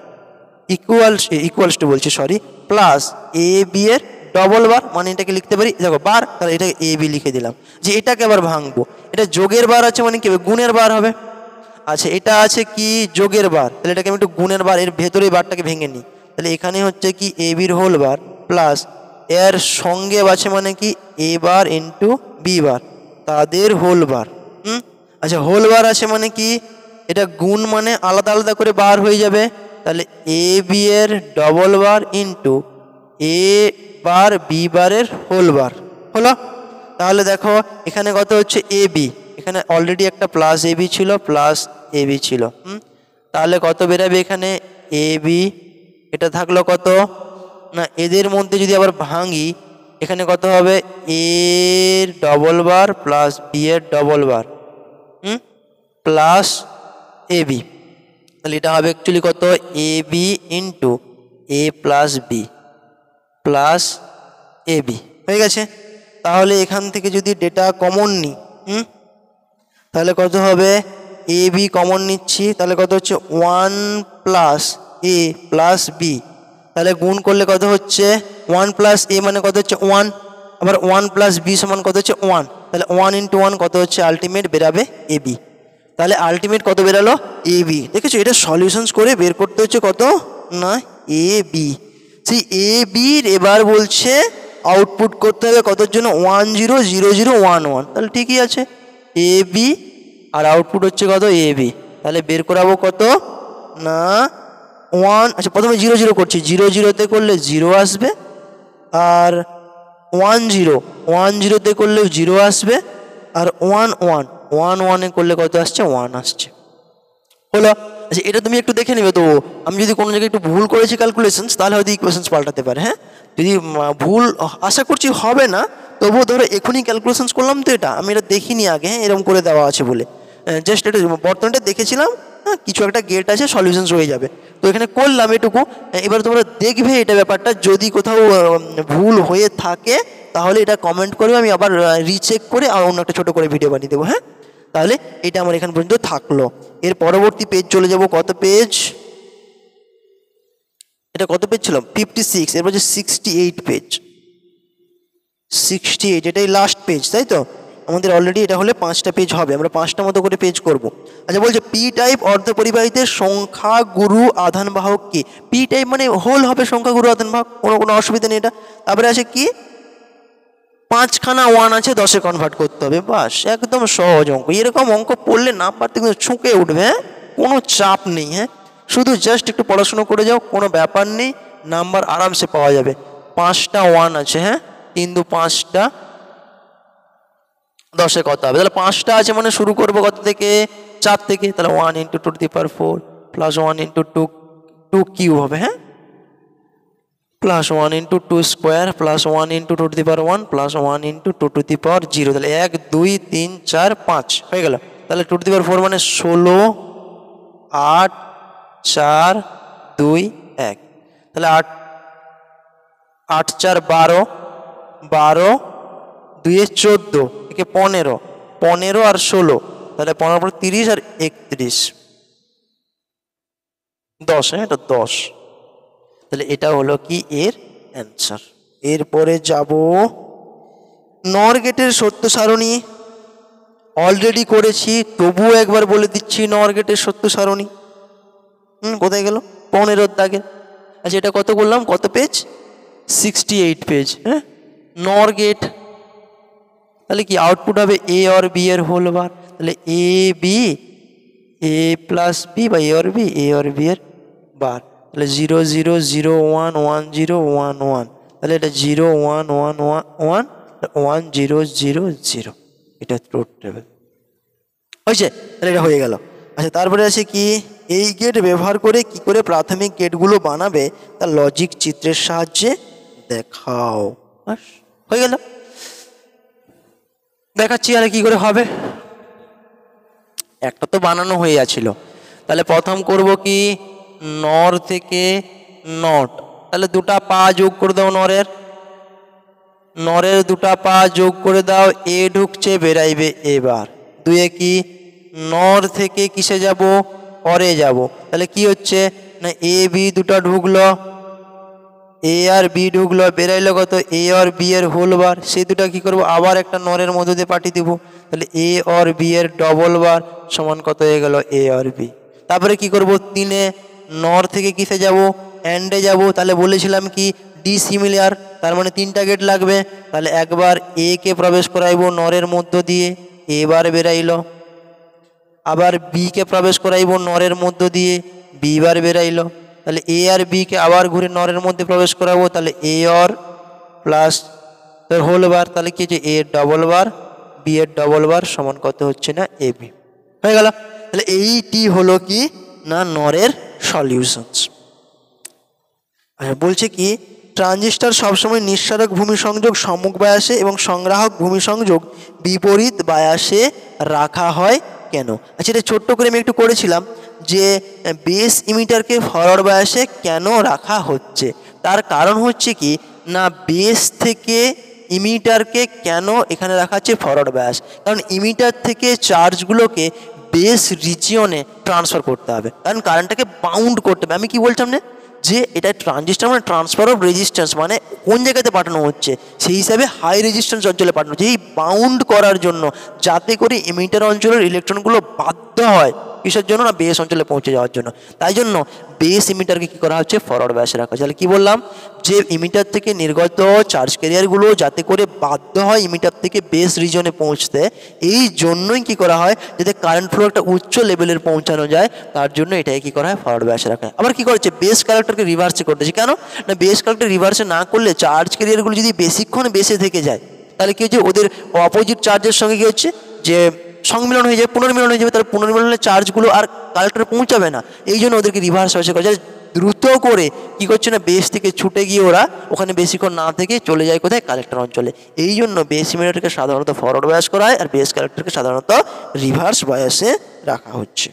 ইকুয়ালস টু বলছি সরি, প্লাস এ বি এর ডবল বার, মানে এটাকে লিখতে পারি দেখো বার, তাহলে এটাকে এ বি লিখে দিলাম। যে এটাকে আবার ভাঙবো, এটা যোগের বার আছে মানে কি হবে, গুণের বার হবে। আচ্ছা এটা আছে কি যোগের বার, তাহলে এটাকে আমি একটু গুণের বার, এর ভেতরে বারটাকে ভেঙে নিই, তাহলে এখানে হচ্ছে কি এ বির হোল বার প্লাস এর সঙ্গে আছে মানে কি এ বার ইন্টু বি বার, তাদের হোল বার। আচ্ছা হোল বার আছে মানে কি, এটা গুণ মানে আলাদা আলাদা করে বার হয়ে যাবে, তাহলে এ বি এর ডবল বার ইন্টু এ বার বি বারের হোল বার হলো। তাহলে দেখো এখানে কত হচ্ছে এ বি, এখানে অলরেডি একটা প্লাস এ বি ছিল, প্লাস এ বি ছিল, তাহলে কত বেরাবে এখানে এ বি, এটা থাকলো কত না, এদের মধ্যে যদি আবার ভাঙি এখানে কত হবে, এর ডবল বার প্লাস বি এর double bar, plus A B. তাহলে এটা হবে অ্যাকচুয়ালি কত, A B into A plus B plus A B. হয়ে গেছে। তাহলে এখান থেকে যদি ডেটা কমন নিই, তাহলে কত হবে, এ বি কমন নিচ্ছি, তাহলে কত হচ্ছে 1 প্লাস এ প্লাস বি। তাহলে গুণ করলে কত হচ্ছে, 1 প্লাস এ মানে কত হচ্ছে 1, আবার 1 প্লাস বি সমান কত হচ্ছে 1। তাহলে 1 ইন্টু 1 কত হচ্ছে, আলটিমেট বেরাবে এ বি। তাহলে আলটিমেট কত বেরালো, এ বি। দেখেছো, এটা সলিউশনস করে বের করতে হচ্ছে কত না, এ বি। সেই এ বির এবার বলছে আউটপুট করতে হবে কতর জন্য, 1 0 0 0 1 1। তাহলে ঠিকই আছে, এ বি আর আউটপুট হচ্ছে কত, এ বি। তাহলে বের করাবো কত না 1। আচ্ছা, প্রথমে 0 0 করছি, 0 0তে করলে 0 আসবে, আর 1 0 1 0তে করলেও 0 আসবে, আর 1 1 1 1-এ করলে কত আসছে, 1 আসছে। হলো। আচ্ছা, এটা তুমি একটু দেখে নেবে। তো আমি যদি কোনো জায়গায় একটু ভুল করেছি ক্যালকুলেশনস, তাহলে হয়তো ইকুয়েশনস পাল্টাতে পারে। হ্যাঁ, যদি ভুল আশা করছি হবে না, তবুও ধরো এখনই ক্যালকুলেশনস করলাম তো, এটা আমি এটা দেখিনি আগে, হ্যাঁ এরকম করে দেওয়া আছে বলে জাস্ট এটা বর্তমানটা দেখেছিলাম, হ্যাঁ কিছু একটা গেট আছে, সলিউশনস হয়ে যাবে। তো এখানে করলাম এটুকু। এবার তোমরা দেখবে এটা ব্যাপারটা, যদি কোথাও ভুল হয়ে থাকে তাহলে এটা কমেন্ট করবে, আমি আবার রিচেক করে আর অন্য একটা ছোটো করে ভিডিও বানিয়ে দেবো। হ্যাঁ, তাহলে এটা আমার এখান পর্যন্ত থাকলো। এর পরবর্তী পেজ চলে যাব, কত পেজ, এটা কত পেজ ছিল, 56। এরপর যে 68 পেজ, 68 এটাই লাস্ট পেজ, তাই তো? আমাদের অলরেডি এটা হলে 5টা পেজ হবে, আমরা 5টা মতো করে পেজ করব। আচ্ছা, বলছে পি টাইপ অর্ধপরিবাহীতে সংখ্যাগুরু আধানবাহক কি। পি টাইপ মানে হোল হবে সংখ্যাগুরু আধানবাহক, কোনো অসুবিধা নেই এটা। তারপরে আছে কি, 5খানা 1 আছে, 10-এ কনভার্ট করতে হবে, বাস একদম সহজ অঙ্ক। এরকম অঙ্ক পড়লে নাম্বার থেকে ছুঁকে উঠবে। হ্যাঁ, কোনো চাপ নেই। হ্যাঁ, শুধু জাস্ট একটু পড়াশুনো করে যাও, কোনো ব্যাপার নেই, নাম্বার আরামসে পাওয়া যাবে। 5টা 1 আছে, হ্যাঁ, কিন্তু 5টা 10-এ কত হবে, তাহলে 5টা আছে মানে শুরু করবো কত থেকে, 4 থেকে। তাহলে 1 × 2⁴ প্লাস 1 × 2 কিউব হবে, হ্যাঁ, প্লাস 1 × 2² প্লাস 1 × 2⁴ প্লাস 1 × 2⁴0। তাহলে 1 2 3 4 5 হয়ে গেল। তাহলে 2⁴ মানে 16 8 4 2 1। তাহলে 8 8 4 12 12 2 14 একে 15 15 আর 16, তাহলে 15 পর 30 আর 31 10। হ্যাঁ, এটা 10। তাহলে এটা হলো কি এর অ্যান্সার। এরপরে যাব নর গেটের সত্য সারণী। অলরেডি করেছি, তবুও একবার বলে দিচ্ছি নর গেটের সত্য সারণী। কোথায় গেল, 15-এর দাগে। আচ্ছা, এটা কত বললাম, কত পেজ, 68 পেজ। হ্যাঁ, নর গেট। তাহলে কি আউটপুট হবে, এ আর বি এর হোল বার। তাহলে A B A plus B বা এ আর বি এর বার। তাহলে 0 0 0 1 1 0 1 1। তাহলে এটা 0 1 1 1 1 1 0 0 0, এটা ট্রুথ টেবিল হয়েছে। তাহলে এটা হয়ে গেল। আচ্ছা, তারপরে আছে কি, এই গেট ব্যবহার করে কি করে প্রাথমিক গেটগুলো বানাবে তার লজিক চিত্রের সাহায্যে দেখাও। বাস হয়ে গেল, দেখাচ্ছি আর কি করে হবে। একটা তো বানানো হয়ে যাচ্ছিল, তাহলে প্রথম করব কি, নর থেকে নট। তাহলে 2টা পা যোগ করে দাও, নরের 2টা পা যোগ করে দাও, এ ঢুকছে বেরাইবে এবার। 2-এ কি, নর থেকে কিসে যাব, অরে যাব। তাহলে কি হচ্ছে না, এ বি 2টা ঢুকলো, এ আর বি ঢুকলো, বেরাইলো কত, এ আর বি এর হোল বার। সেই 2টা কি করব, আবার একটা নরের মধ্যে দিয়ে পাঠিয়ে দেবো। তাহলে এ আর বি এর ডবল বার সমান কত হয়ে গেল, এ আর বি। তারপরে কি করব, 3-এ নর থেকে কিসে যাব, অ্যান্ডে যাব। তাহলে বলেছিলাম কি ডি সিমিলার, তার মানে 3টা গেট লাগবে। তাহলে একবার এ কে প্রবেশ করাইবো নরের মধ্য দিয়ে, এ বার বেরাইলো। আবার বি কে প্রবেশ করাইবো নরের মধ্য দিয়ে, বি বার বেরাইলো। তাহলে এ আর বি কে আবার ঘুরে নরের মধ্যে প্রবেশ করাবো, তাহলে এ আর প্লাস তোর হোল বার। তাহলে কি হচ্ছে, এ ডবল বার বি এর ডবল বার সমান কত হচ্ছে না, এ বি হয়ে গেল। তাহলে এইটি হলো কি না নরের সলিউশনস। আচ্ছা, বলছে কি, ট্রানজিস্টর সবসময় নিঃসারক ভূমি সংযোগ সম্মুখ বায়াসে এবং সংগ্রাহক ভূমি সংযোগ বিপরীত বায়াসে রাখা হয় কেন? আচ্ছা, এটা ছোট্ট করে আমি একটু করেছিলাম যে বেস ইমিটারকে ফরওয়ার্ড বায়াসে কেন রাখা হচ্ছে। তার কারণ হচ্ছে কি না, বেস থেকে ইমিটারকে কেন এখানে রাখা হচ্ছে ফরওয়ার্ড বায়াস, কারণ ইমিটার থেকে চার্জগুলোকে বেস রিজিয়নে ট্রান্সফার করতে হবে, কারণ কারেন্টটাকে বাউন্ড করতে হবে। আমি কি বলছিলাম না যে এটা ট্রানজিস্টর মানে ট্রান্সফার অফ রেজিস্ট্যান্স, মানে কোন জায়গাতে পাঠানো হচ্ছে সেই হিসাবে হাই রেজিস্ট্যান্স অঞ্চলে পাঠানো হচ্ছে, এই বাউন্ড করার জন্য, যাতে করে এমিটার অঞ্চলের ইলেকট্রনগুলো বাধ্য হয় কিসের জন্য না বেস অঞ্চলে পৌঁছে যাওয়ার জন্য। তাই জন্য বেস ইমিটারকে কী করা হচ্ছে ফরওয়ার্ড বায়াসে রাখা হচ্ছে। তাহলে কী বললাম যে ইমিটার থেকে নির্গত চার্জ ক্যারিয়ারগুলো যাতে করে বাধ্য হয় ইমিটার থেকে বেস রিজনে পৌঁছতে, এই জন্যই কী করা হয় যাতে কারেন্ট ফ্লো একটা উচ্চ লেভেলের পৌঁছানো যায়, তার জন্য এটাকে কী করা হয় ফরওয়ার্ড বায়াসে রাখা হয়। আবার কী করেছে বেস কালেক্টরকে রিভার্সে করতেছে, কেন না বেস কালেক্টর রিভার্সে না করলে চার্জ ক্যারিয়ারগুলো যদি বেশিক্ষণ বেসে থেকে যায় তাহলে কী হচ্ছে ওদের অপোজিট চার্জের সঙ্গে কী হচ্ছে যে সংমিলন হয়ে যাবে, পুনর্মিলন হয়ে যাবে, তাহলে পুনর্মিলনের চার্জগুলো আর কালেক্টরে পৌঁছাবে না, এই জন্য ওদেরকে রিভার্স বায়াসে করা যায়। দ্রুত করে কী করছে না বেস থেকে ছুটে গিয়ে ওরা ওখানে বেশিক্ষণ না থেকে চলে যায় কোথায় কালেক্টর অঞ্চলে, এই জন্য বেস ইমিটারকে সাধারণত ফরওয়ার্ড বায়াস করা হয় আর বেস কালেক্টরকে সাধারণত রিভার্স বায়াসে রাখা হচ্ছে।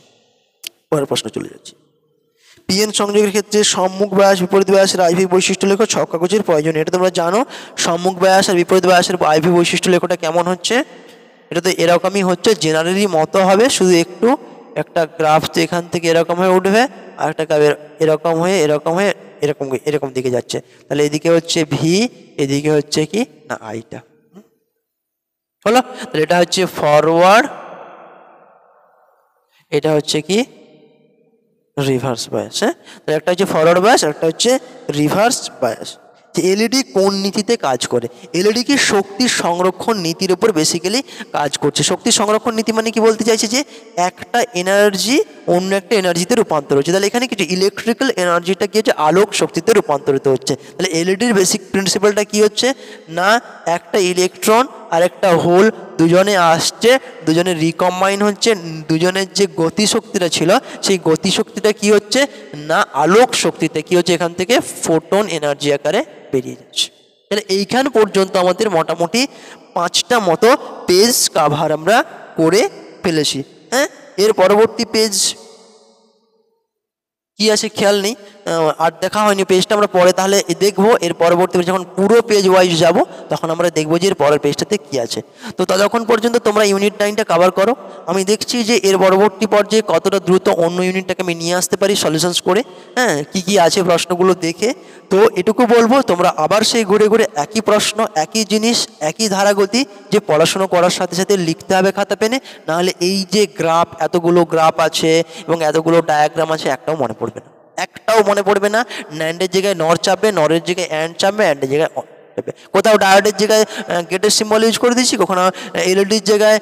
পরের প্রশ্ন চলে যাচ্ছে। পিএন সংযোগের ক্ষেত্রে সম্মুখ বায়াস বিপরীত বায়াসের আইভি বৈশিষ্ট্য লেখো, ছক কাগজের প্রয়োজন। এটা তোমরা জানো সম্মুখ বায়াস আর বিপরীত বায়াসের আইভি বৈশিষ্ট্য লেখোটা কেমন হচ্ছে। এটা তো এরকমই হচ্ছে, জেনারেলি মতো হবে, শুধু একটু একটা গ্রাফ তো এখান থেকে এরকম হয়ে উঠবে আর একটা গ্রাফ এরকম হয়ে এরকম হয়ে এরকম এরকম দিকে যাচ্ছে, তাহলে এদিকে হচ্ছে ভি, এদিকে হচ্ছে কি না আইটা হলো। তাহলে এটা হচ্ছে ফরওয়ার্ড, এটা হচ্ছে কি রিভার্স বায়াস। হ্যাঁ, তাহলে একটা হচ্ছে ফরওয়ার্ড বায়াস আর একটা হচ্ছে রিভার্স বায়াস। যে এলইডি কোন নীতিতে কাজ করে? এলইডি কি শক্তি সংরক্ষণ নীতির উপর বেসিক্যালি কাজ করছে। শক্তি সংরক্ষণ নীতি মানে কি বলতে চাইছে যে একটা এনার্জি অন্য একটা এনার্জিতে রূপান্তর হচ্ছে, তাহলে এখানে কিছু ইলেকট্রিক্যাল এনার্জিটা কি হচ্ছে আলোক শক্তিতে রূপান্তরিত হচ্ছে। তাহলে এলইডির বেসিক প্রিন্সিপালটা কি হচ্ছে না একটা ইলেকট্রন আর একটা হোল দুজনে আসছে, দুজনে রিকম্বাইন হচ্ছে, দুজনের যে গতিশক্তিটা ছিল সেই গতিশক্তিটা কি হচ্ছে না আলোক শক্তিতে কি হচ্ছে এখান থেকে ফোটন এনার্জি আকারে বেরিয়ে যাচ্ছে। তাহলে এইখান পর্যন্ত আমাদের মোটামুটি 5টা মতো পেজ কাভার আমরা করে ফেলেছি। হ্যাঁ, এর পরবর্তী পেজ কি আছে খেয়াল নেই, আর দেখা হয়নি পেজটা, আমরা পরে তাহলে দেখবো। এর পরবর্তী যখন পুরো পেজ ওয়াইজ যাব তখন আমরা দেখবো যে এর পরের পেজটাতে কি আছে। তো ততক্ষণ পর্যন্ত তোমরা ইউনিট 9টা কভার করো, আমি দেখছি যে এর পরবর্তী পর্যায়ে কতটা দ্রুত অন্য ইউনিটটাকে আমি নিয়ে আসতে পারি সলিউশনস করে। হ্যাঁ, কি আছে প্রশ্নগুলো দেখে। তো এটুকু বলবো তোমরা আবার সেই ঘুরে ঘুরে একই প্রশ্ন একই জিনিস একই ধারাগতি যে পড়াশুনো করার সাথে সাথে লিখতে হবে খাতা পেনে, নাহলে এই যে গ্রাফ এতগুলো গ্রাফ আছে এবং এতগুলো ডায়াগ্রাম আছে একটাও মনে পড়বে না, একটাও মনে পড়বে না। ন্যান্ডের জায়গায় নর চাপবে, নরের জায়গায় অ্যান্ড চাপবে, অ্যান্ডের জায়গায় চাপবে। কোথাও ডায়োডের জায়গায় গেটের সিম্বল ইউজ করে দিচ্ছি, কখনো এলইডির জায়গায়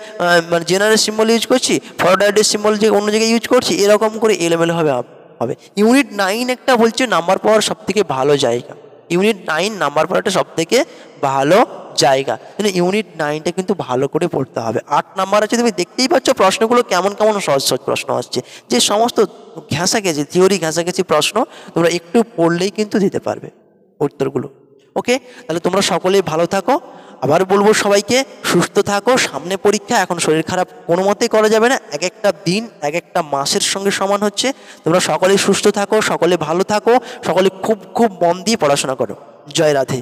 মানে জেনারেল সিম্বল ইউজ করছি, ফরওয়ার্ডের সিম্বল যে অন্য জায়গায় ইউজ করছি, এরকম করে এলোমেলো হবে। ইউনিট 9 একটা বলছে নাম্বার পাওয়ার সব থেকে ভালো জায়গা, ইউনিট 9 নাম্বার পাওয়ারটা সব থেকে ভালো জায়গা, কিন্তু ইউনিট 9টা কিন্তু ভালো করে পড়তে হবে। 8 নাম্বার আছে, তুমি দেখতেই পাচ্ছ প্রশ্নগুলো কেমন কেমন সহজ সহজ প্রশ্ন আসছে, যে সমস্ত ঘেঁষাঘেঁষি থিওরি ঘেঁষাঘেঁষি প্রশ্ন তোমরা একটু পড়লেই কিন্তু দিতে পারবে উত্তরগুলো। ওকে, তাহলে তোমরা সকলেই ভালো থাকো। আবার বলবো সবাইকে সুস্থ থাকো, সামনে পরীক্ষা, এখন শরীর খারাপ কোনো মতেই করা যাবে না, এক একটা দিন এক একটা মাসের সঙ্গে সমান হচ্ছে। তোমরা সকলেই সুস্থ থাকো, সকলে ভালো থাকো, সকলে খুব খুব মন দিয়ে পড়াশোনা করো। জয় রাধে।